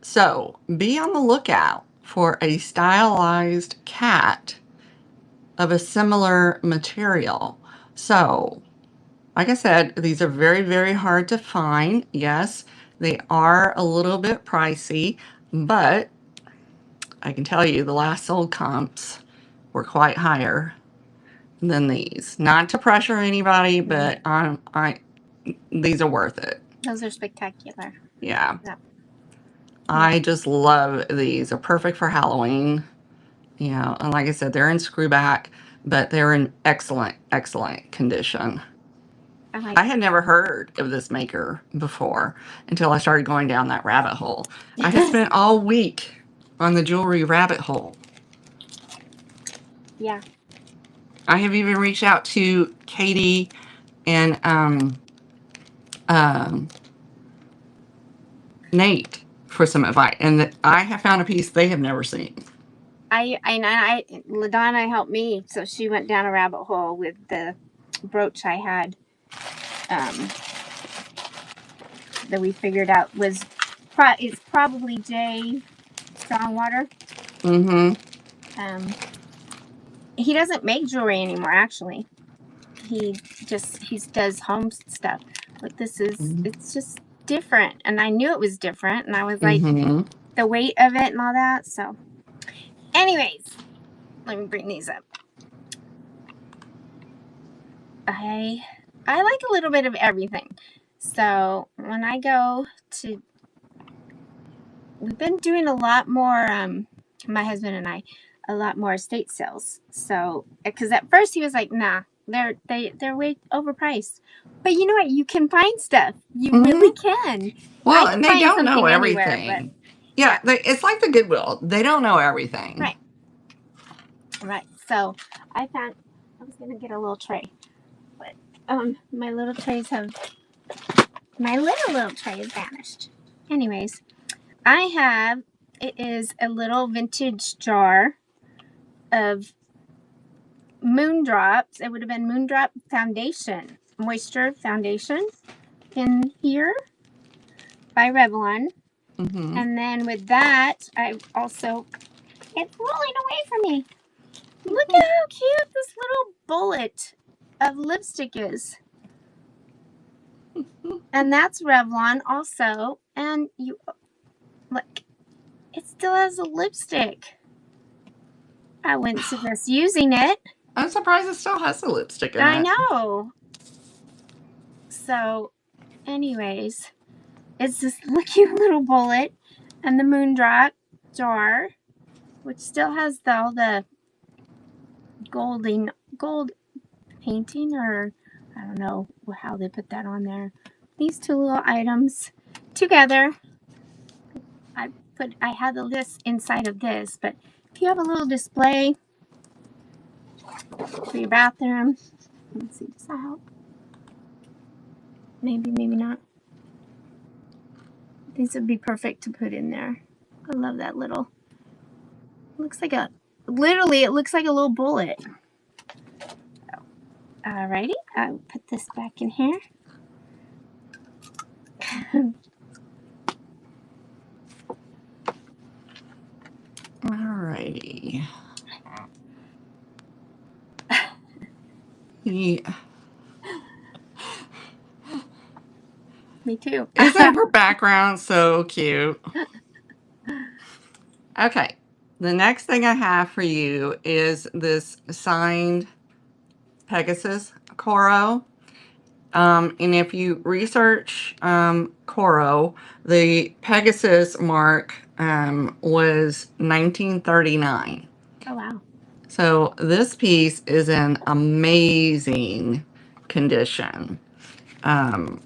So be on the lookout for a stylized cat of a similar material. So, like I said, these are very, very hard to find. Yes, they are a little bit pricey, but I can tell you the last sold comps were quite higher than these. Not to pressure anybody, but these are worth it. Those are spectacular. Yeah. Yeah. I just love these. They're perfect for Halloween. You know, and like I said, they're in screwback, but they're in excellent, excellent condition. I had never heard of this maker before until I started going down that rabbit hole. I had spent all week on the jewelry rabbit hole. Yeah. I have even reached out to Katie and Nate for some advice, and I have found a piece they have never seen. Ladonna helped me, so she went down a rabbit hole with the brooch I had, that we figured out was it's probably J Strongwater. He doesn't make jewelry anymore. Actually, he does home stuff. But this is it's just different, and I knew it was different, and I was like the weight of it and all that. So, anyways, let me bring these up. I like a little bit of everything. So when I go to, we've been doing a lot more, my husband and I, a lot more estate sales. So, because at first he was like, nah, they're way overpriced. But you know what? You can find stuff. You really can. Well, and they don't know everything. Anywhere, but, yeah, it's like the Goodwill. They don't know everything. Right. So I was going to get a little tray. But my little tray has vanished. Anyways, it is a little vintage jar of Moondrops. It would have been Moondrop Foundation, Moisture Foundation in here by Revlon. And then with that, it's rolling away from me. Look at how cute this little bullet of lipstick is. And that's Revlon also. And look, it still has a lipstick. I wouldn't suggest using it. I'm surprised it still has the lipstick in it. I know. So, anyways, it's this cute little bullet and the Moondrop jar, which still has all the gold painting, or I don't know how they put that on there. These two little items together. I have the list inside of this, but if you have a little display for your bathroom, let me see, does that help? Maybe, maybe not. These would be perfect to put in there. I love that little, looks like a, literally it looks like a little bullet. Alrighty, I'll put this back in here. Alrighty. Yeah. Me too. Isn't her background so cute? Okay. The next thing I have for you is this signed Pegasus Coro. And if you research Coro, the Pegasus mark was 1939. Oh, wow. So this piece is in amazing condition. And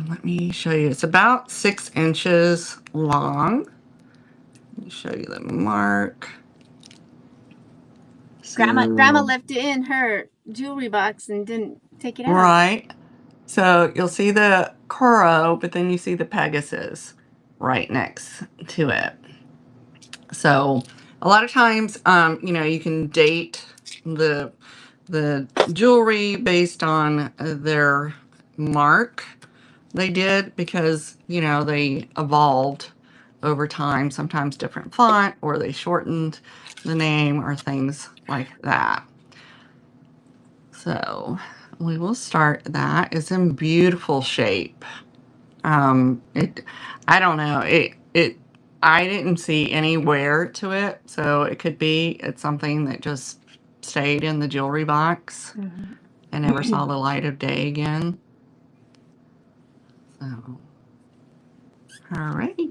let me show you. It's about 6 inches long. Let me show you the mark. Grandma So, left it in her jewelry box and didn't take it out. right. So you'll see the Coro, but then you see the Pegasus right next to it. So a lot of times, you know, you can date the jewelry based on their mark they did, because, you know, they evolved over time, sometimes different font, or they shortened the name or things like that. So we will start that. It's in beautiful shape. I don't know, I didn't see any wear to it, so it could be it's something that just stayed in the jewelry box and never saw the light of day again. So, all right.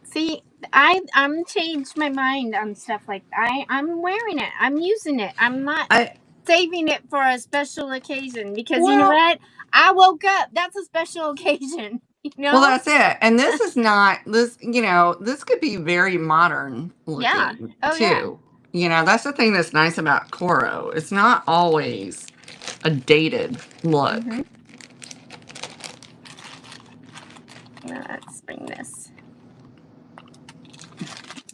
See, I'm changed my mind on stuff like that. I'm wearing it. I'm using it. I'm not saving it for a special occasion, because you know what? I woke up. That's a special occasion. You know? Well, that's it. And this is not this. You know, this could be very modern looking too. Yeah. You know, that's the thing that's nice about Coro. It's not always a dated look. Let's bring this.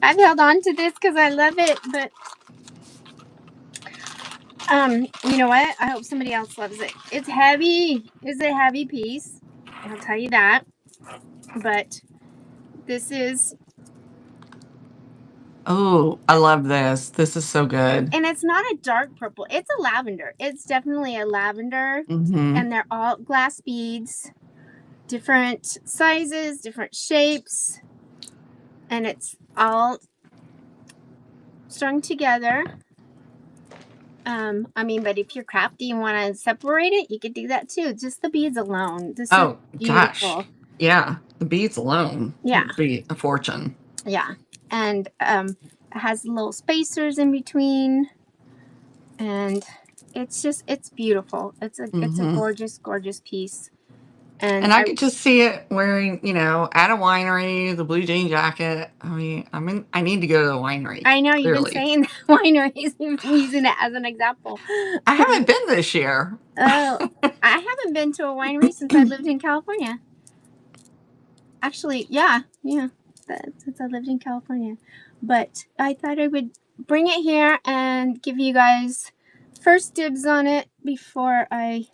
I've held on to this because I love it, but you know what? I hope somebody else loves it. It's heavy. It's a heavy piece. I'll tell you that. But this is. Oh, I love this. This is so good. And it's not a dark purple. It's a lavender. It's definitely a lavender. And they're all glass beads. Different sizes, different shapes. And it's all strung together. I mean, but if you're crafty and want to separate it, you could do that too. Just the beads alone. This is beautiful. Gosh. Yeah. The beads alone would be a fortune. Yeah. And it has little spacers in between. And it's just, it's beautiful. It's a gorgeous, gorgeous piece. And I could just see it wearing, you know, at a winery, the blue jean jacket. I mean, I need to go to the winery. I know, you've been saying wineries, using it as an example. I haven't been this year. Oh, I haven't been to a winery since I lived in California. Actually, yeah, since I lived in California. But I thought I would bring it here and give you guys first dibs on it before I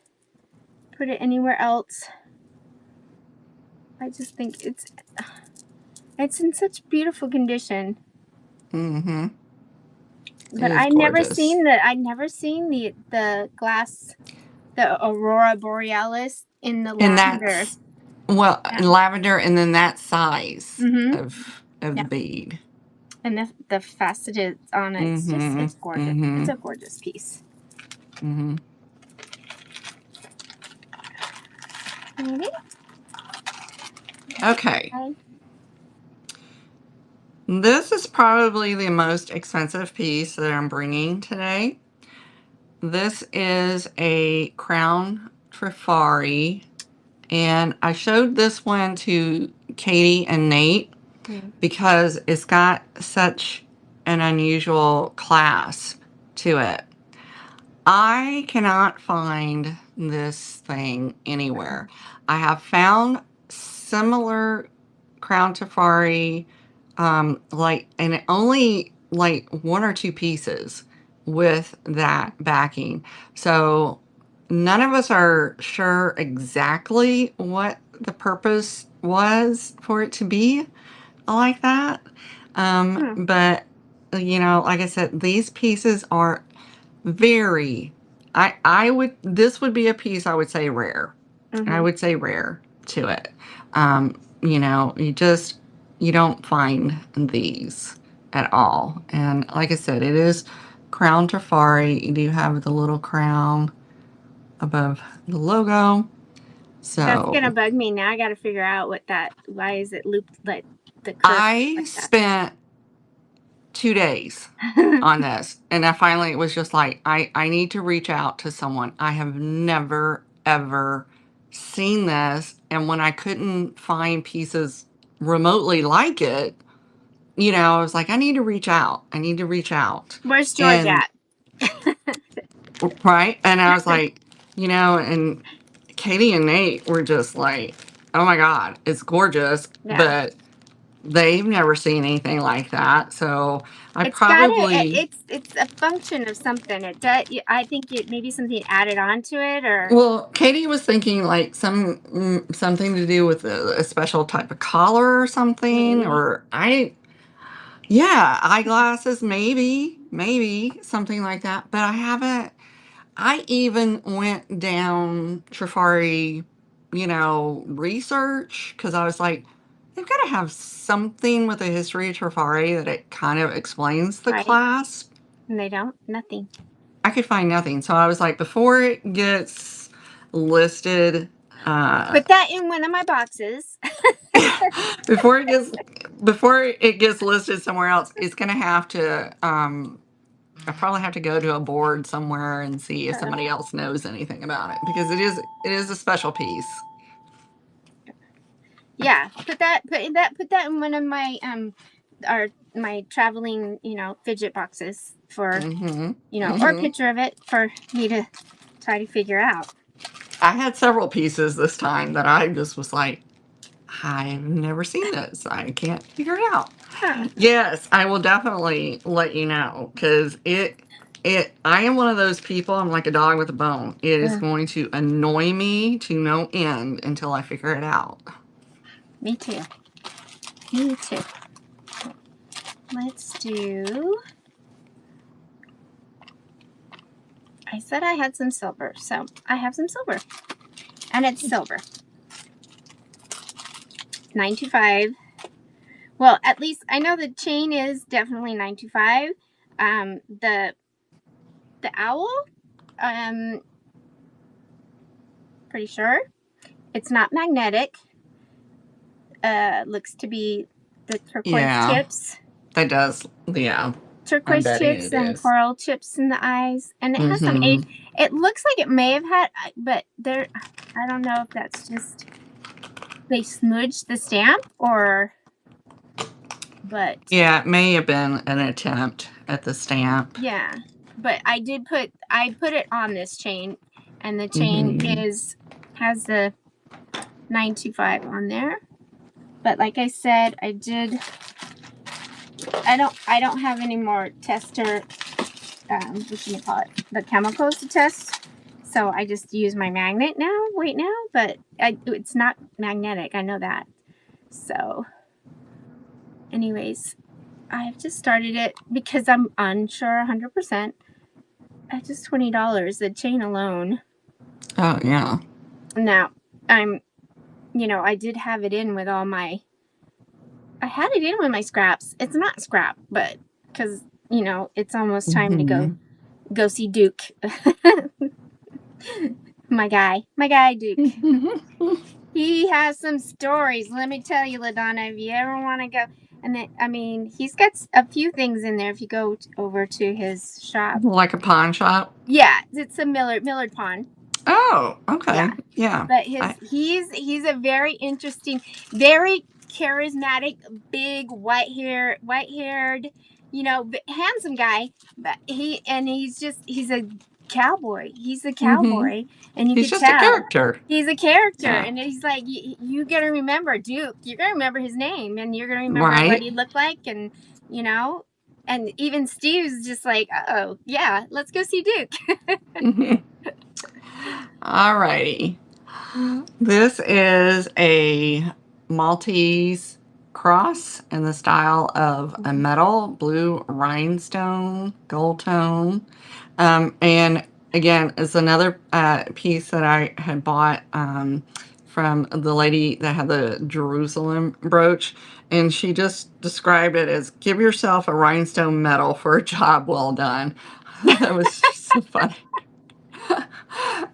put it anywhere else. I just think it's in such beautiful condition. But I'd never seen the glass, the Aurora Borealis in the lavender. Lavender, and then that size of the bead. And the faceted on it, it's just, it's gorgeous. It's a gorgeous piece. Okay. This is probably the most expensive piece that I'm bringing today. This is a crown trifari, and I showed this one to Katie and Nate. because it's got such an unusual clasp to it. I cannot find this thing anywhere. I have found similar Crown Safari, and only like one or two pieces with that backing. So none of us are sure exactly what the purpose was for it to be like that. But, like I said, these pieces are very, this would be a piece I would say rare. I would say rare to it. You don't find these at all. And like I said, it is Crown Tafari. You do have the little crown above the logo. So that's gonna bug me now. I got to figure out why is it looped like the curve? I spent 2 days on this, and I finally was just like, I need to reach out to someone. I have never ever seen this, and when I couldn't find pieces remotely like it, I was like, I need to reach out. Where's George at? Right? And I was like, and Katie and Nate were just like, oh my God, it's gorgeous. Yeah. But they've never seen anything like that. So it's a function of something. It does. I think maybe something added onto it, or. Well, Katie was thinking like something to do with a special type of collar or something, maybe. or eyeglasses, maybe something like that. But I haven't. I even went down Trifari, research, because I was like, they've got to have something with the history of Trifari that it kind of explains the clasp. And they don't? Nothing. I could find nothing. So I was like, before it gets listed... put that in one of my boxes. before it gets listed somewhere else, it's going to have to... I probably have to go to a board somewhere and see if somebody else knows anything about it, because it is a special piece. Yeah, put that in one of my my traveling fidget boxes for or a picture of it for me to try to figure out. I had several pieces this time that I just was like, I've never seen this. I can't figure it out. Huh. Yes, I will definitely let you know, because I am one of those people. I'm like a dog with a bone. It is going to annoy me to no end until I figure it out. Me too. Let's do... I said I had some silver, so I have some silver. And it's silver. 925. Well, at least I know the chain is definitely 925. The owl, pretty sure. It's not magnetic. Looks to be the turquoise chips. That does, yeah. Turquoise chips and coral chips in the eyes. And it has some age. It looks like it may have had, but I don't know if that's just they smudged the stamp or, but. Yeah, it may have been an attempt at the stamp. Yeah, but I put it on this chain, and the chain has the 925 on there. But like I said, I don't have any more tester, the chemicals to test. So I just use my magnet now, but it's not magnetic. I know that. So anyways, I've just started it because I'm unsure 100%. At just $20, the chain alone. Oh, yeah. Now, I did have it in with all my... I had it in with my scraps. It's not scrap, but because, it's almost time to go see Duke. My guy Duke. He has some stories. Let me tell you, Ladonna, if you ever want to go. And then, he's got a few things in there if you go over to his shop. Like a pawn shop? Yeah, it's a Millard pawn. Oh, okay. Yeah. But he's a very interesting, very charismatic, big, white-haired, you know, handsome guy. But he's a cowboy. He's a cowboy, and you He's could just a tell character. he's a character. Yeah. And he's like, you gotta remember Duke. You're gonna remember his name, and you're gonna remember Right. what he looked like, and you know. And even Steve's just like, oh yeah, let's go see Duke. All righty. This is a Maltese cross in the style of a metal, blue rhinestone, gold tone. And again, it's another piece that I had bought from the lady that had the Jerusalem brooch. And she just described it as, give yourself a rhinestone medal for a job well done. That was just so funny.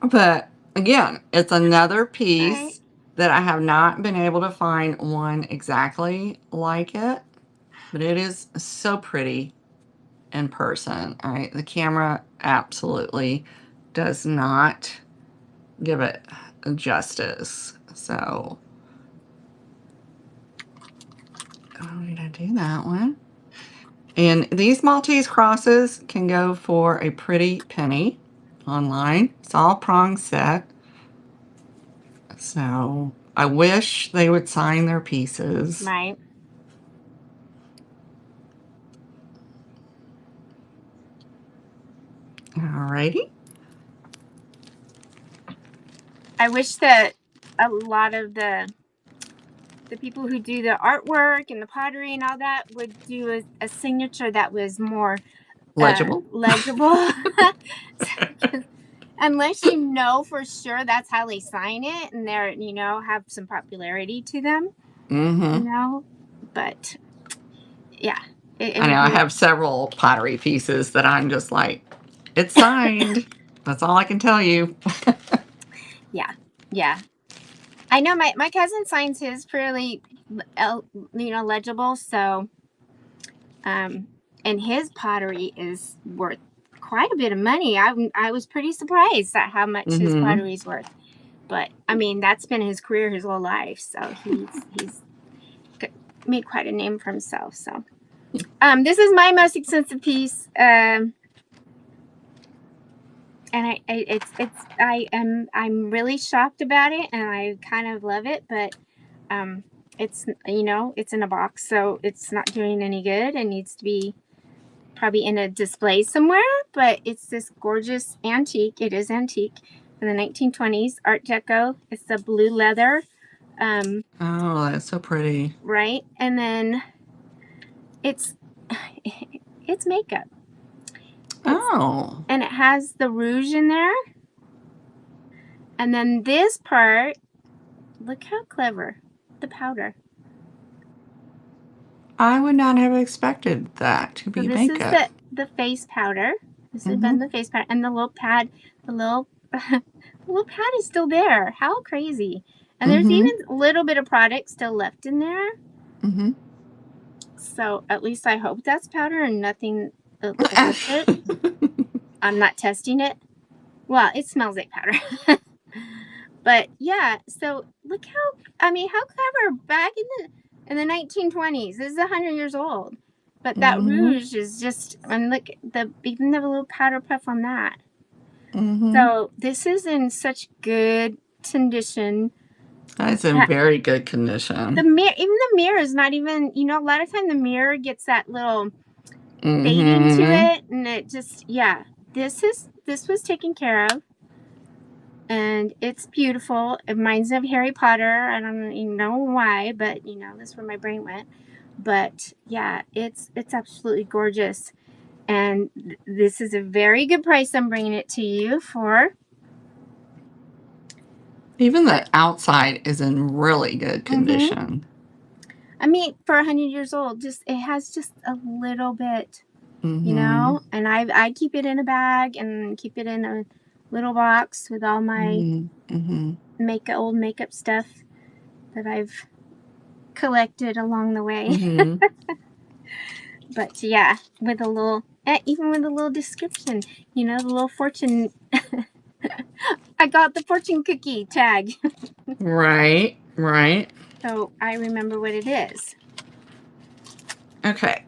But again, it's another piece that I have not been able to find one exactly like it, but it is so pretty in person. All right, the camera absolutely does not give it justice. So, oh, did I do that one? And these Maltese crosses can go for a pretty penny online. It's all prong set. So I wish they would sign their pieces. Right. Alrighty. I wish that a lot of the people who do the artwork and the pottery and all that would do a signature that was more Legible. Legible. Unless you know for sure that's how they sign it, and they're, you know, have some popularity to them. Mm-hmm. You know, but yeah. I know I have several pottery pieces that I'm just like, it's signed. That's all I can tell you. Yeah. Yeah. I know my cousin signs his fairly, you know, legible. So, and his pottery is worth quite a bit of money. I was pretty surprised at how much his pottery is worth. But I mean, that's been his career his whole life. So he's made quite a name for himself. So, this is my most expensive piece. And I'm really shocked about it, and I kind of love it, but it's, you know, it's in a box, so it's not doing any good. It needs to be probably in a display somewhere. But it's this gorgeous antique. It is antique from the 1920s, Art Deco. It's the blue leather. Oh, that's so pretty. Right, and then it's makeup. And it has the rouge in there. And then this part, look how clever, the powder. I would not have expected that to be makeup. This is the face powder. This has been the face powder, and the little pad. The little pad is still there. How crazy! And there's even a little bit of product still left in there. So at least I hope that's powder and nothing else with it. I'm not testing it. Well, it smells like powder. But yeah, so look how clever, back in the 1920s. This is 100 years old. But that rouge is just, and look, even the little powder puff on that. So this is in such good condition. That's in very good condition. The mirror, even the mirror is not even, you know, a lot of time the mirror gets that little fading to it, and it just, yeah. This was taken care of. And it's beautiful. It reminds me of Harry Potter. I don't even know why, but, you know, that's where my brain went. But yeah, it's absolutely gorgeous. And this is a very good price. I'm bringing it to you for. Even the outside is in really good condition. I mean, for 100 years old, it has just a little bit, you know. And I keep it in a bag and keep it in a little box with all my old makeup stuff that I've collected along the way. But yeah, with a little, even with a little description, you know, the little fortune. I got the fortune cookie tag. Right. so I remember what it is. Okay.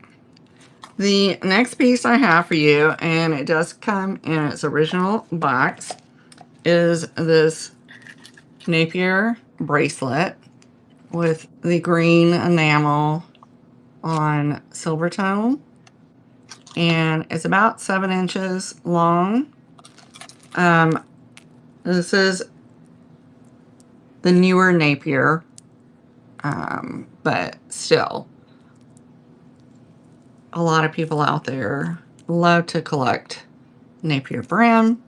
The next piece I have for you, and it does come in its original box, is this Napier bracelet with the green enamel on silver tone. And it's about 7 inches long. This is the newer Napier, but still, a lot of people out there love to collect Napier brand.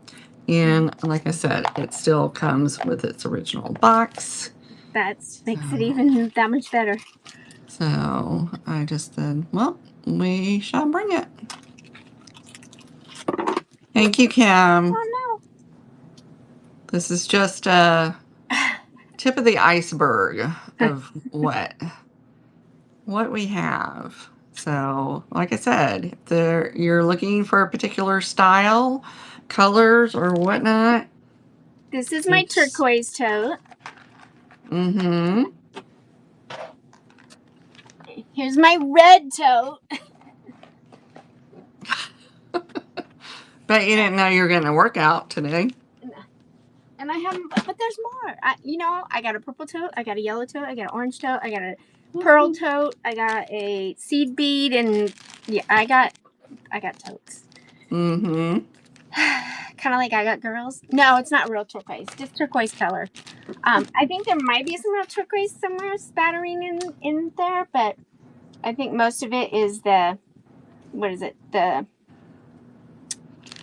And like I said, it still comes with its original box. That makes it even that much better. So I just said, well, we shall bring it. Thank you, Kim. Oh This is just a tip of the iceberg of what we have. So, like I said, if you're looking for a particular style, colors, or whatnot. This is my turquoise tote. Mm-hmm. Here's my red tote. Bet you didn't know you were going to work out today. And I have, but there's more. I got a purple tote. I got a yellow tote. I got an orange tote. I got a pearl tote. I got a seed bead, and yeah, I got totes. Mm-hmm. Kind of like I got girls. No, it's not real turquoise. Just turquoise color. I think there might be some real turquoise somewhere spattering in there, but I think most of it is what is it?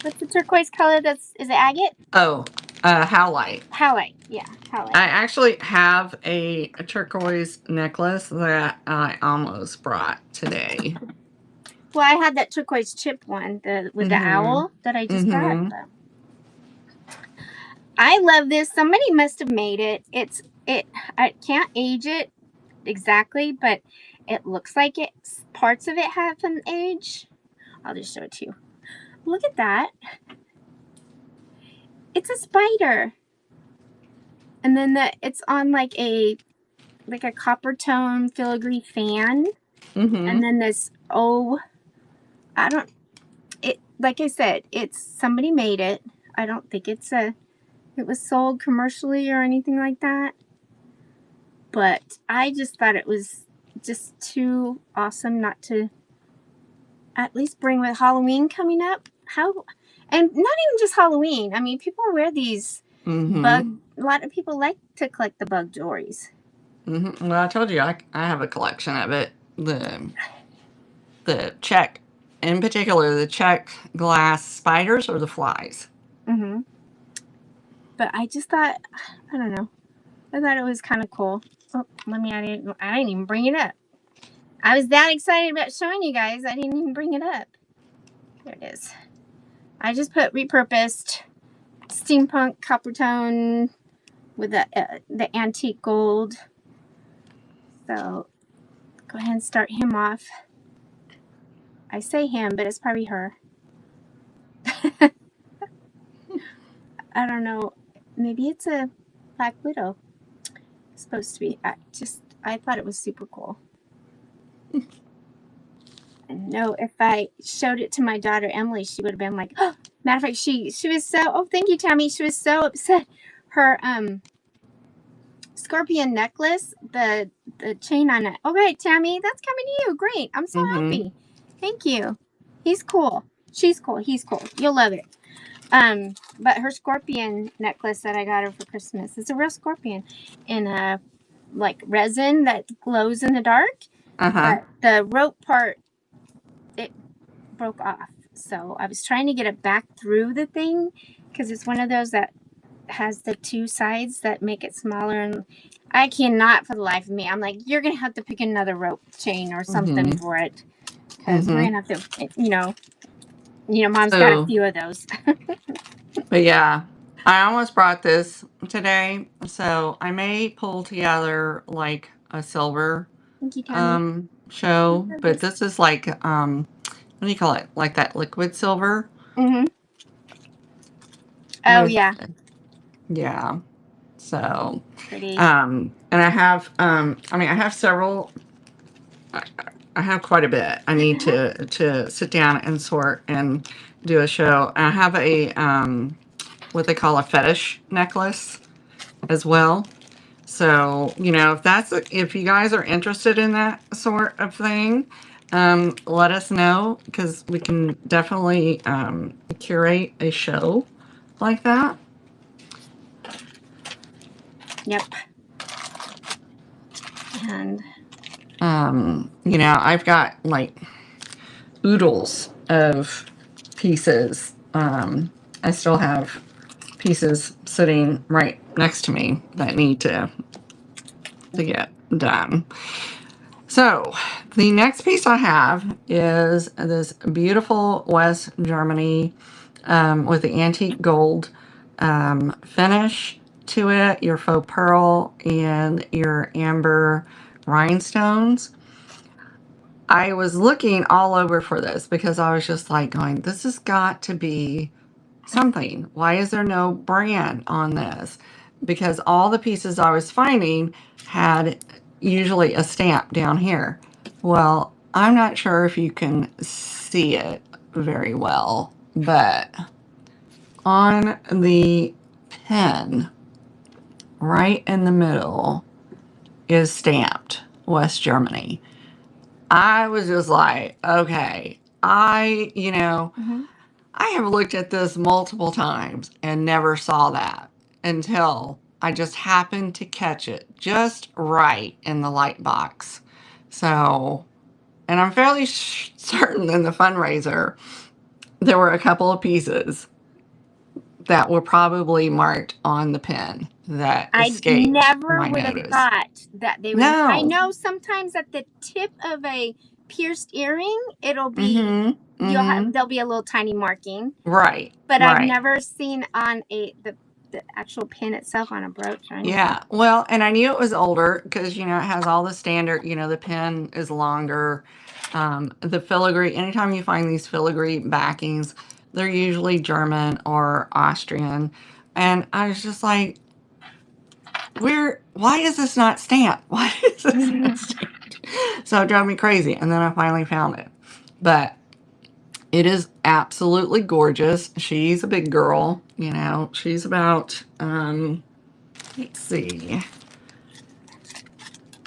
What's the turquoise color? Is it agate? Oh, howlite. Howlite. Yeah, howlite. I actually have a turquoise necklace that I almost brought today. Well, I had that turquoise chip one with the owl that I just got. I love this. Somebody must have made it. I can't age it exactly, but it looks like parts of it have an age. I'll just show it to you. Look at that. It's a spider. And then it's on like a copper tone filigree fan. And then this like I said, somebody made it. I don't think it was sold commercially or anything like that. But I just thought it was just too awesome not to at least bring with Halloween coming up. And not even just Halloween. I mean, people wear these a lot of people like to collect the bug jewelries. Well, I told you I have a collection of it. The check, in particular, the check glass spiders or the flies. But I just thought, I don't know. I thought it was kind of cool. Oh, I didn't even bring it up. I was that excited about showing you guys, I didn't even bring it up. There it is. I just put repurposed steampunk copper tone with the antique gold. So go ahead and start him off. I say him, but it's probably her. I don't know. Maybe it's a Black Widow. It's supposed to be. I thought it was super cool. And no, if I showed it to my daughter Emily, she would have been like, oh, matter of fact, she was so, oh, thank you, Tammy. She was so upset. Her scorpion necklace, the chain on it. Okay, Tammy, that's coming to you. Great. I'm so happy. Thank you. He's cool. She's cool. He's cool. You'll love it. But her scorpion necklace that I got her for Christmas is a real scorpion in like resin that glows in the dark. But the rope part, it broke off. So I was trying to get it back through the thing because it's one of those that has the two sides that make it smaller, and I cannot for the life of me. I'm like, you're gonna have to pick another rope chain or something for it because we're gonna have to, Mom's got a few of those. But yeah, I almost brought this today, so I may pull together like a silver show, but this is like what do you call it? Like that liquid silver. Oh yeah. Yeah. So, Pretty. and I have, I have several. I have quite a bit. I need to sit down and sort and do a show. I have a what they call a fetish necklace as well. So, if you guys are interested in that sort of thing, let us know, because we can definitely curate a show like that. Yep. And I've got like oodles of pieces. I still have pieces sitting right next to me that need to get done. So the next piece I have is this beautiful West Germany with the antique gold finish to it, your faux pearl and your amber rhinestones. I was looking all over for this because I was just like going, this has got to be something. Why is there no brand on this? Because all the pieces I was finding had usually a stamp down here. Well, I'm not sure if you can see it very well, but on the pin, right in the middle, is stamped West Germany. I was just like, okay, mm-hmm. I have looked at this multiple times and never saw that until I just happened to catch it just right in the light box. So, and I'm fairly certain in the fundraiser, there were a couple of pieces that were probably marked on the pin that I escaped never my would have notice. thought that they would. No. I know sometimes at the tip of a pierced earring, it'll be there'll be a little tiny marking. Right. But right. I've never seen on the actual pin itself on a brooch or anything. Yeah. Well, and I knew it was older because, it has all the standard, the pin is longer. The filigree, anytime you find these filigree backings, they're usually German or Austrian. And I was just like, why is this not stamped? Why is this not stamped? So it drove me crazy. And then I finally found it. But it is absolutely gorgeous. She's a big girl, she's about, let's see.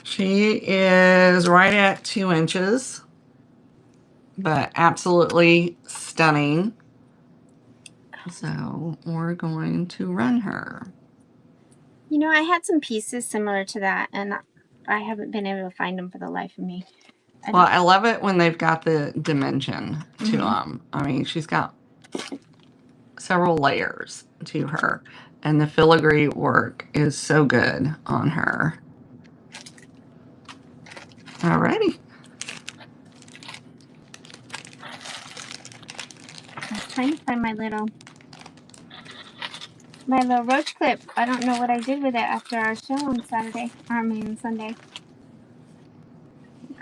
She is right at 2 inches, but absolutely stunning. So we're going to run her. I had some pieces similar to that, and I haven't been able to find them for the life of me. Well, I love it when they've got the dimension to them. She's got several layers to her, and the filigree work is so good on her. Alrighty. I was trying to find my little roach clip. I don't know what I did with it after our show on Sunday.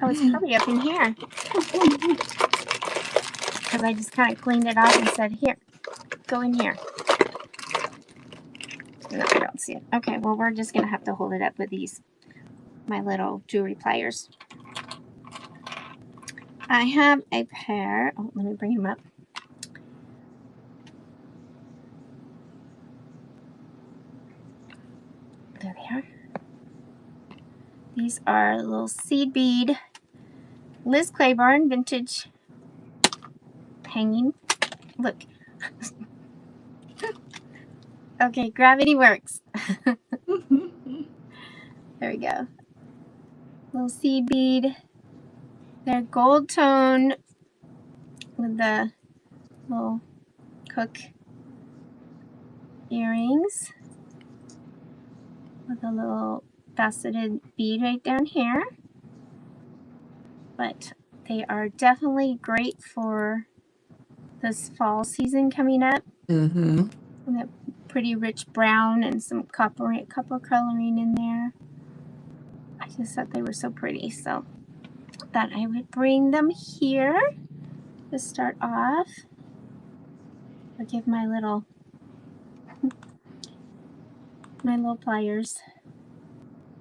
Oh, it's probably up in here. Because I just kind of cleaned it off and said, here, go in here. No, I don't see it. Okay, well, we're just going to have to hold it up with my little jewelry pliers. I have a pair. Oh, let me bring them up. There they are. These are little seed bead Liz Claiborne vintage hanging. Look. Okay, gravity works. There we go. Little seed bead. They're gold tone with the little cook earrings with a little faceted bead right down here. But they are definitely great for this fall season coming up. Mm-hmm. That pretty rich brown and some copper coloring in there. I just thought they were so pretty, so thought I would bring them here to start off. I'll give my little My little pliers.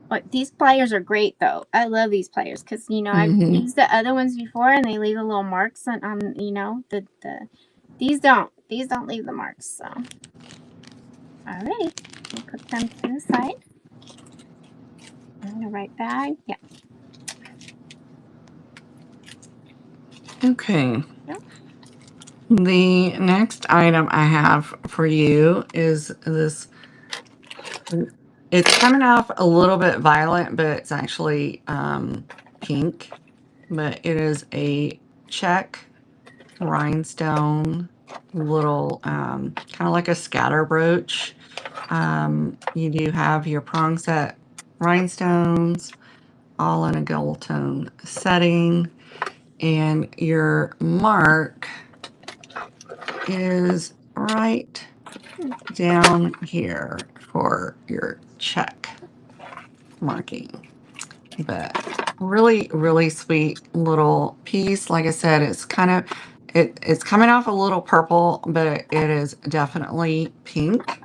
But these pliers are great though. I love these pliers because you know I've used the other ones before and they leave the little marks on you know the these don't leave the marks. So alrighty, we'll put them to the side. In the right bag. Yeah. Okay. Yep. The next item I have for you is this. It's coming off a little bit violet, but it's actually pink. But it is a check rhinestone, little kind of like a scatter brooch. You do have your prong set rhinestones, all in a gold tone setting, and your mark is right down here for your check marking. But really, really sweet little piece. Like I said, it's kind of it's coming off a little purple, but it is definitely pink.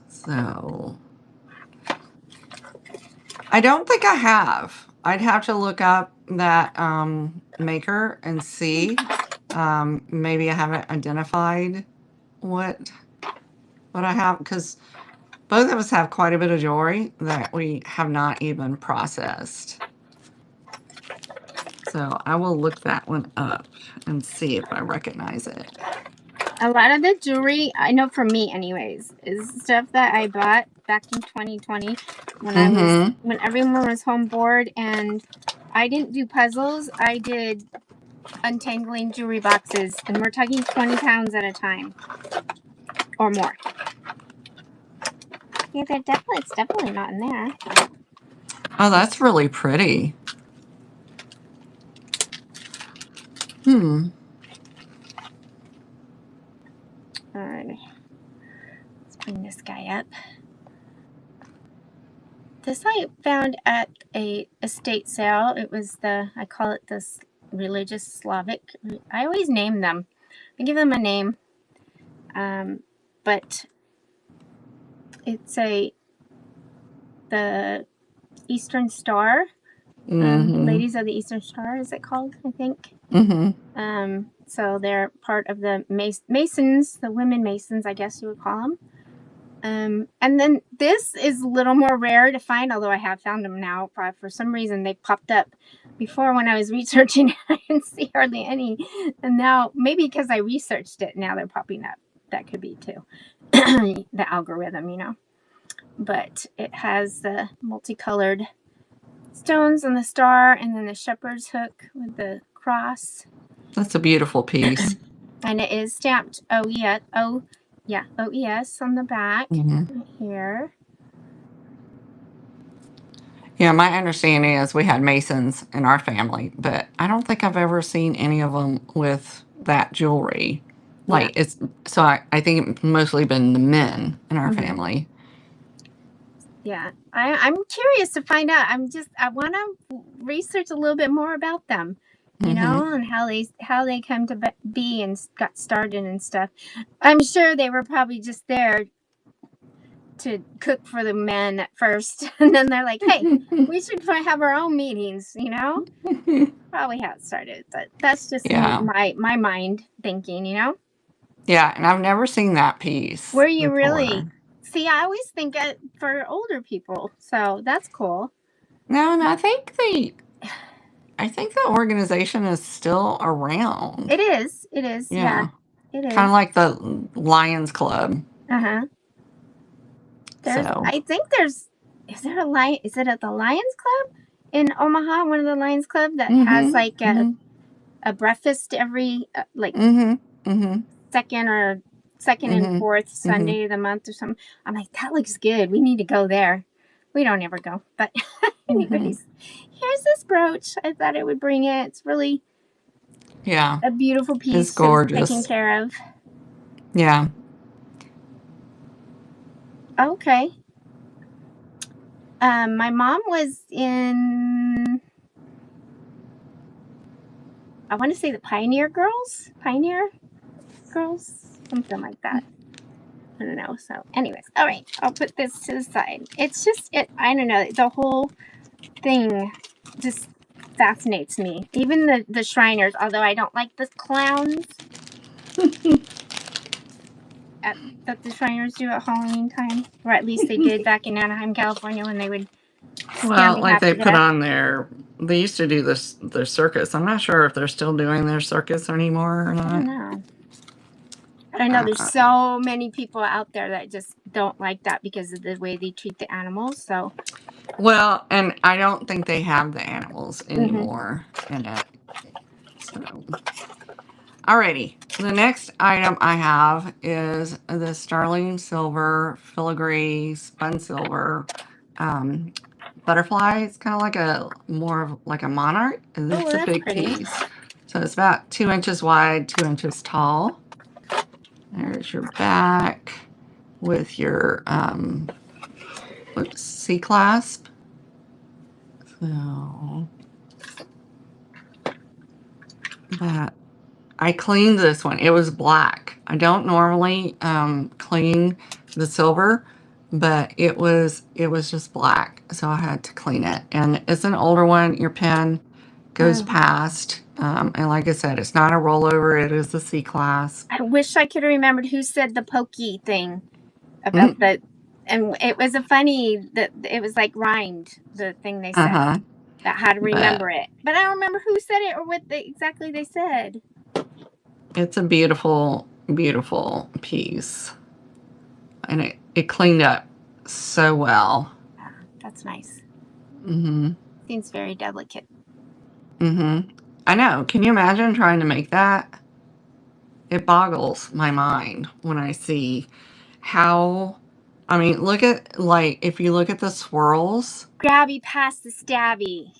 So I don't think I have. I'd have to look up that maker and see. Maybe I haven't identified what I have, because both of us have quite a bit of jewelry that we have not even processed. So I will look that one up and see if I recognize it. A lot of the jewelry, I know for me anyways, is stuff that I bought back in 2020 when I was when everyone was home bored and I didn't do puzzles. I did untangling jewelry boxes, and we're talking 20 pounds at a time or more. Yeah, it's definitely not in there. Oh, that's really pretty. Alright. Let's bring this guy up. This I found at a estate sale. It was I call it this religious Slavic. I always name them. I give them a name. But it's the Eastern Star. Ladies of the Eastern Star, is it called? I think. So they're part of the Masons, the women Masons, I guess you would call them. And then this is a little more rare to find, although I have found them now. For some reason, they popped up before when I was researching. I didn't see hardly any, and now maybe because I researched it, now they're popping up. That could be too. The algorithm, you know. But it has the multicolored stones and the star, and then the shepherd's hook with the cross. That's a beautiful piece. And it is stamped OES on the back right here. Yeah, my understanding is we had Masons in our family, but I don't think I've ever seen any of them with that jewelry. Like I think it's mostly been the men in our family. Yeah, I'm curious to find out. I want to research a little bit more about them, you know, and how they come to be and got started and stuff. I'm sure they were probably just there to cook for the men at first, and then they're like, "Hey, we should have our own meetings," you know. Probably how it started, but that's just my mind thinking, you know. Yeah, and I've never seen that piece. Were you really? See, I always think for older people, so that's cool. No, and I think the organization is still around. It is. Yeah. It is. Kind of like the Lions Club. I think is there a lion? Is it at the Lions Club in Omaha? One of the Lions Club that has like a breakfast every second and fourth Sunday of the month or something. I'm like, that looks good. We need to go there. We don't ever go, but anyways, here's this brooch. I thought I would bring it. It's really a beautiful piece. It's gorgeous. Taken care of. Yeah. Okay. My mom was in, I want to say the Pioneer Girls, something like that. don't know. So, anyways, all right, I'll put this to the side. It's just I don't know. The whole thing just fascinates me. Even the Shriners, although I don't like the clowns that the Shriners do at Halloween time, or at least they did back in Anaheim, California, when they would scare Well, me like half they to put death. on they used to do their circus. I'm not sure if they're still doing their circus anymore or I don't not. know. But I know there's so many people out there that just don't like that because of the way they treat the animals. So, Well, and I don't think they have the animals anymore in it. So, alrighty. The next item I have is the sterling silver filigree spun silver butterfly. It's kind of like more of like a monarch. And oh, it's well, a that's big pretty. piece. So it's about 2 inches wide, 2 inches tall. There's your back with your C-clasp. So that I cleaned this one. It was black. I don't normally clean the silver, but it was just black, so I had to clean it. And it's an older one. Your pen goes past, and like I said, it's not a rollover. It is the C-class. I wish I could have remembered who said the pokey thing about the, and it was a funny that it was like rhymed, the thing they said about how to remember it, but I don't remember who said it or what exactly they said. It's a beautiful, beautiful piece, and it cleaned up so well. That's nice. Mm-hmm. Seems very delicate. Mm-hmm. I know. Can you imagine trying to make that? It boggles my mind when I see how, I mean, look at, like, if you look at the swirls, Grabby past the stabby.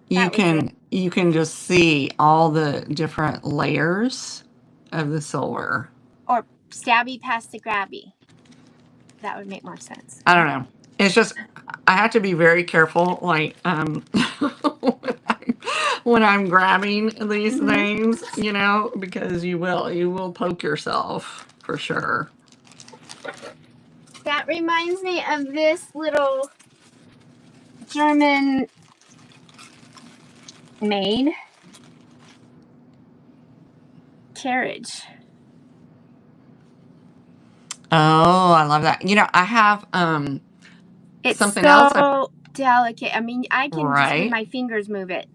you can just see all the different layers of the silver. Or stabby past the grabby. That would make more sense. I don't know. It's just, I have to be very careful, like, when I'm grabbing these things, you know, because you will poke yourself for sure. That reminds me of this little German made carriage. Oh, I love that. You know, I have It's something so else. delicate. I mean, I can just with Right. my fingers move it.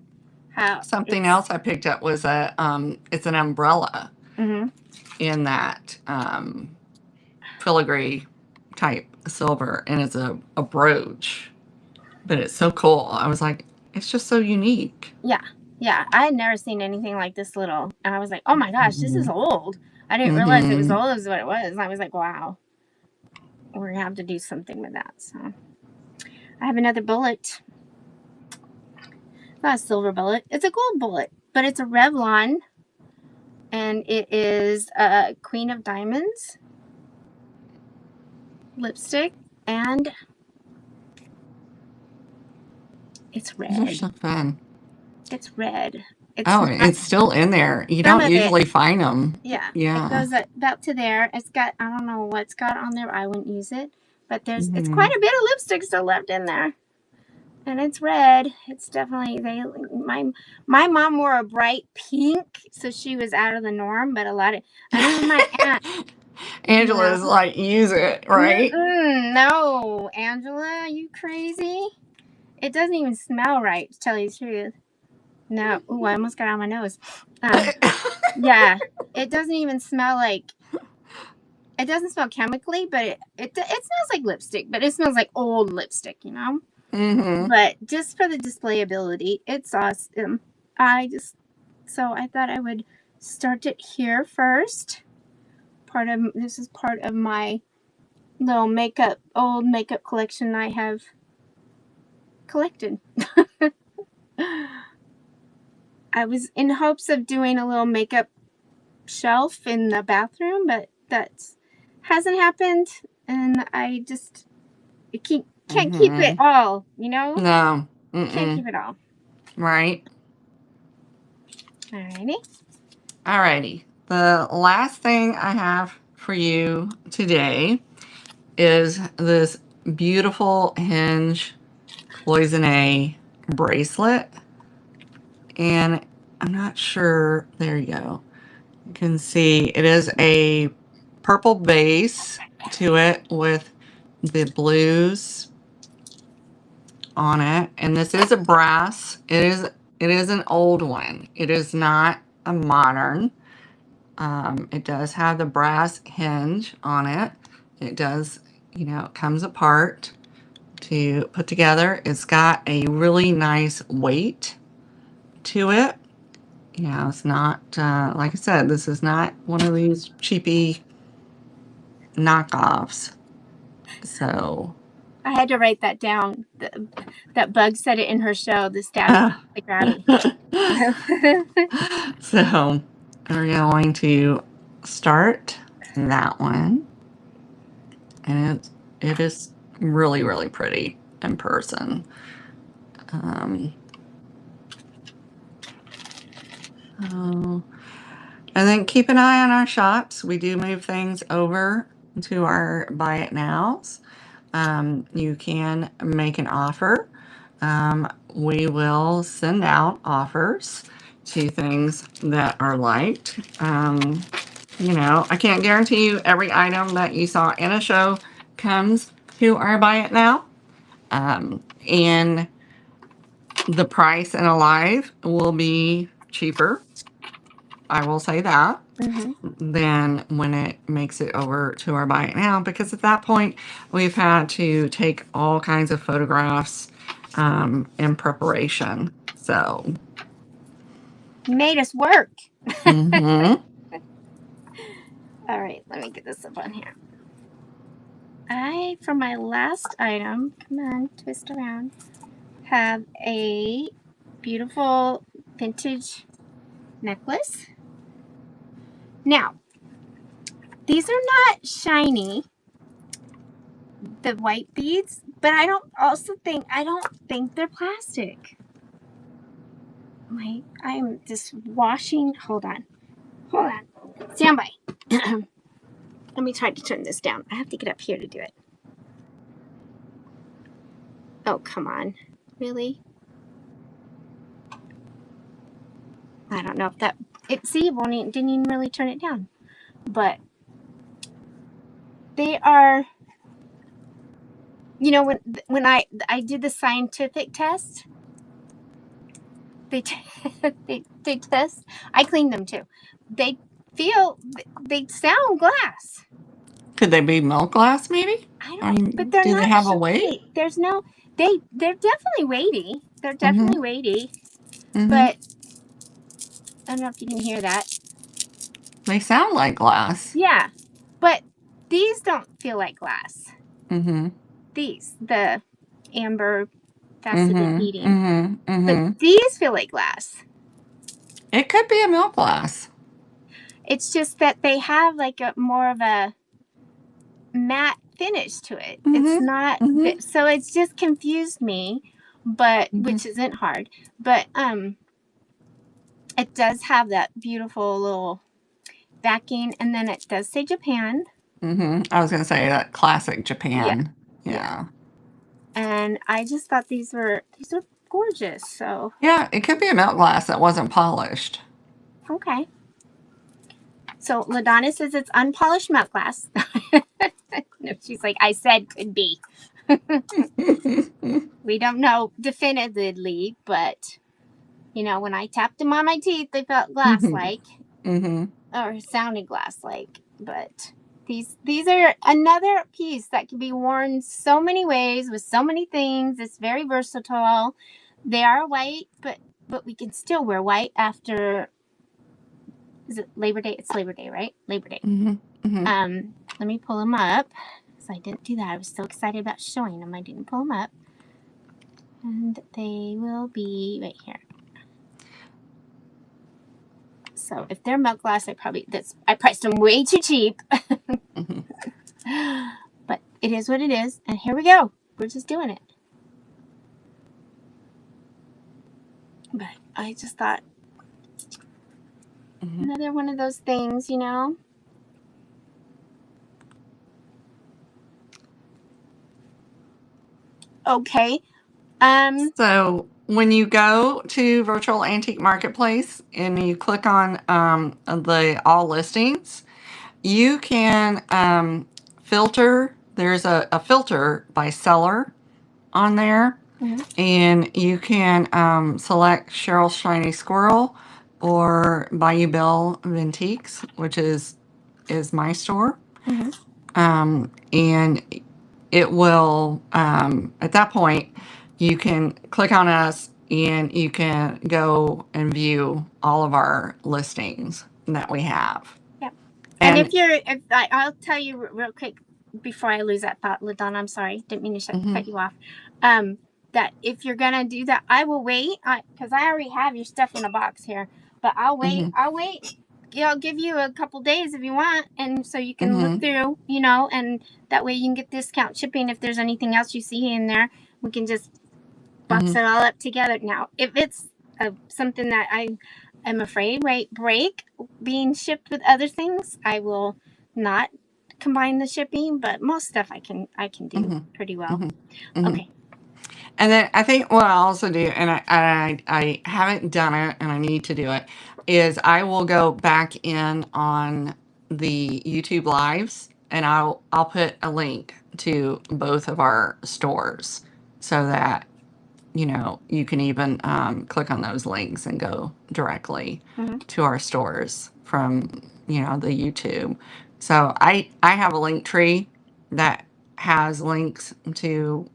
How Something else I picked up was it's an umbrella in that filigree type silver, and it's a brooch, but it's so cool. I was like, it's just so unique. Yeah, I had never seen anything like this little, and I was like, oh my gosh, this is old. I didn't realize it was old as what it was. I was like, wow, we're gonna have to do something with that. So I have another bullet. Not a silver bullet. It's a gold bullet, but it's a Revlon, and it is a Queen of Diamonds lipstick, and it's red. These are so fun. It's red. It's still in there. You don't usually find them. Yeah. Yeah. It goes about to there. It's got, I don't know what's got on there. I wouldn't use it. But it's quite a bit of lipstick still left in there. And it's red. It's definitely, my mom wore a bright pink, so she was out of the norm. But I know my aunt. Angela's like, use it, right? No, Angela, are you crazy? It doesn't even smell right, to tell you the truth. No. Ooh, I almost got on my nose. Yeah. It doesn't even smell like... It doesn't smell chemically, but it smells like lipstick. But it smells like old lipstick, you know? But just for the displayability, it's awesome. So I thought I would start it here first. This is part of my little old makeup collection I have collected. I was in hopes of doing a little makeup shelf in the bathroom, but that hasn't happened, and I just can't keep it all, you know? No. Can't keep it all. Right. Alrighty. Alrighty. The last thing I have for you today is this beautiful hinge cloisonne bracelet. And I'm not sure, there you go. You can see it is a purple base to it with the blues on it. And this is a brass. It is an old one. It is not a modern. It does have the brass hinge on it. It does, you know, it comes apart to put together. It's got a really nice weight to it. You know, it's not, like I said, this is not one of these cheapy knockoffs. So. I had to write that down. That Bug said it in her show, the static, the gravity. So we're going to start that one. And it is really, really pretty in person. And then keep an eye on our shops. We do move things over to our Buy It Nows. You can make an offer. We will send out offers to things that are liked. You know, I can't guarantee you every item that you saw in a show comes to our Buy It Now. And the price in a live will be cheaper. I will say that. Than when it makes it over to our Buy It Now, because at that point we've had to take all kinds of photographs in preparation. So made us work. mm-hmm. All right, let me get this up on here. For my last item, come on, twist around, have a beautiful vintage necklace. Now, these are not shiny, the white beads, but I don't think they're plastic. I'm just washing. Hold on. Stand by. Let me try to turn this down. I have to get up here to do it. Oh, come on. Really? I don't know if that... See, it didn't even really turn it down. But they are... You know, when I did the scientific test, they test. I cleaned them too. They sound glass. Could they be milk glass maybe? I don't, but they're do not. They have a weight? There's no. They're definitely weighty. They're definitely weighty. Mm-hmm. But I don't know if you can hear that. They sound like glass. Yeah, but these don't feel like glass. Mm-hmm. These, the amber faceted beading. Mm-hmm. But these feel like glass. It could be a milk glass. It's just that they have like a more of a matte finish to it. It's not, so it's just confused me, but which isn't hard. But it does have that beautiful little backing, and then it does say Japan. I was gonna say that classic Japan. Yeah. And I just thought these were gorgeous. So yeah, it could be a milk glass that wasn't polished. Okay. So Ladonna says it's unpolished milk glass. No, she's like, I said could be. We don't know definitively, but you know, when I tapped them on my teeth, they felt glass-like, or sounded glass-like. But these are another piece that can be worn so many ways with so many things. It's very versatile. They are white, but we can still wear white after. Is it Labor Day? It's Labor Day, right? Labor Day. Let me pull them up. So I didn't do that. I was so excited about showing them. I didn't pull them up. And they will be right here. So if they're milk glass, I priced them way too cheap. But it is what it is. And here we go. We're just doing it. But I just thought, another one of those things, you know. Okay. So when you go to Virtual Antique Marketplace and you click on the all listings, you can filter. There's a filter by seller on there, and you can select Cheryl's Shiny Squirrel or Bayou Bell Vintiques, which is my store. And it will, at that point, you can click on us and you can go and view all of our listings that we have. Yep. And if I'll tell you real quick before I lose that thought, Ladonna, I'm sorry, didn't mean to cut you off. That if you're gonna do that, I will wait because I already have your stuff in a box here. But I'll wait. I'll wait. I'll give you a couple days if you want, and so you can look through, and that way you can get discount shipping. If there's anything else you see in there, we can just box it all up together. Now, if it's something that I'm afraid break being shipped with other things, I will not combine the shipping. But most stuff I can do pretty well. Okay. And then I think what I'll also do, and I haven't done it, and I need to do it, is I will go back in on the YouTube lives, and I'll put a link to both of our stores so that you can even click on those links and go directly to our stores from the YouTube. So I have a link tree that has links to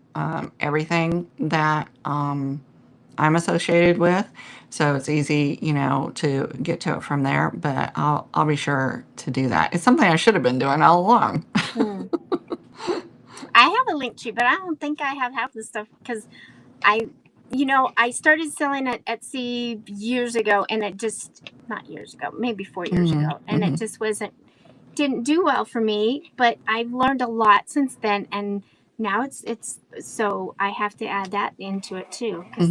everything that I'm associated with, so it's easy to get to it from there. But I'll be sure to do that. It's something I should have been doing all along. I have a link tree, but I don't think I have half the stuff because I started selling at Etsy years ago, and it just not years ago, maybe 4 years ago, and it just didn't do well for me. But I've learned a lot since then, and now it's so I have to add that into it too because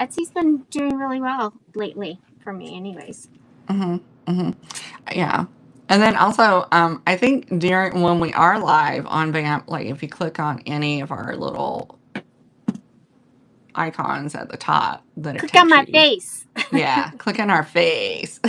Etsy's been doing really well lately for me, anyways. Yeah. And then also, I think when we are live on VAMP, like if you click on any of our little icons at the top, that click on my face. Yeah, click on our face.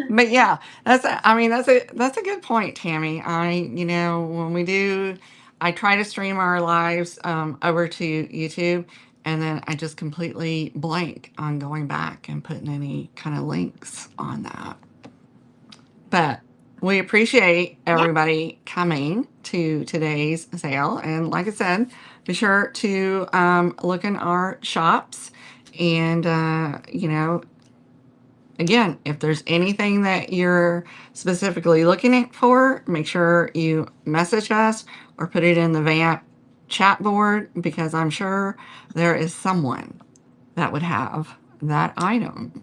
But yeah, that's a good point, Tammy. When we do, I try to stream our lives over to YouTube, and then I just completely blank on going back and putting any kind of links on that. But we appreciate everybody coming to today's sale. And like I said, be sure to look in our shops. And, again, if there's anything that you're specifically looking for, make sure you message us or put it in the VAMP chat board, because I'm sure there is someone that would have that item.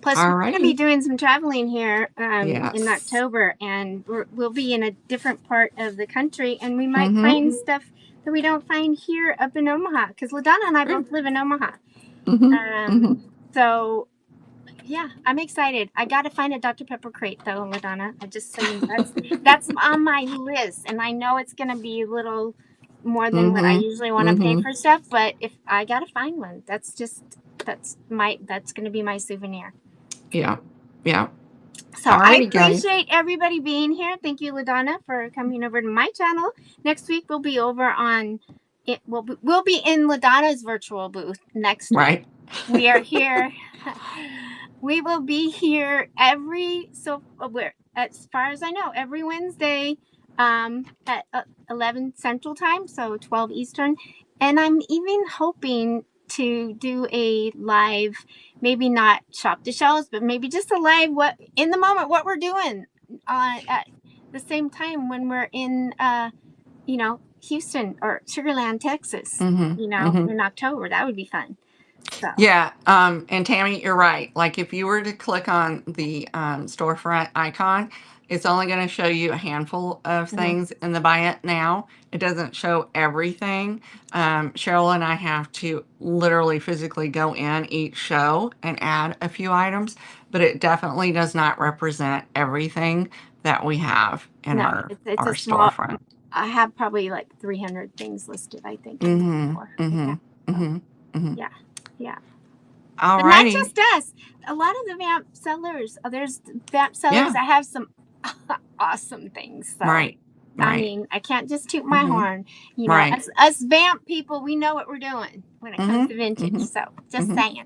Plus, we're going to be doing some traveling here in October, and we'll be in a different part of the country, and we might find stuff that we don't find here up in Omaha, because Ladonna and I both live in Omaha. So, yeah, I'm excited. I got to find a Dr. Pepper crate, though, Ladonna. I just saying that's on my list, and I know it's going to be a little more than what I usually want to pay for stuff, but if I got to find one, that's going to be my souvenir. Yeah. So I appreciate everybody being here. Thank you, Ladonna, for coming over to my channel. Next week we'll be over on it. We'll be in Ladonna's virtual booth next week. We are here. We will be here as far as I know, every Wednesday at 11 Central Time, so 12 Eastern. And I'm even hoping to do a live, maybe not shop to shelves, but maybe just a live what we're doing at the same time when we're in Houston or Sugar Land, Texas, in October. That would be fun. So. Yeah, and Tammy, you're right. Like if you were to click on the storefront icon, it's only going to show you a handful of things in the buy it now. It doesn't show everything. Sheryl and I have to literally physically go in each show and add a few items, but it definitely does not represent everything that we have in our storefront. I have probably like 300 things listed, I think. Yeah. Yeah. All But not righty. just us. A lot of the VAMP sellers, there's VAMP sellers that have some awesome things. So, Right. I mean, I can't just toot my horn. You know, Right. us VAMP people, we know what we're doing when it comes to vintage. So, just saying.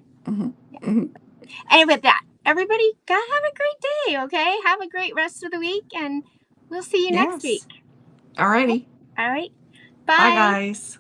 And with that, everybody, have a great day, okay? Have a great rest of the week, and we'll see you next week. All righty. All right. Bye, guys.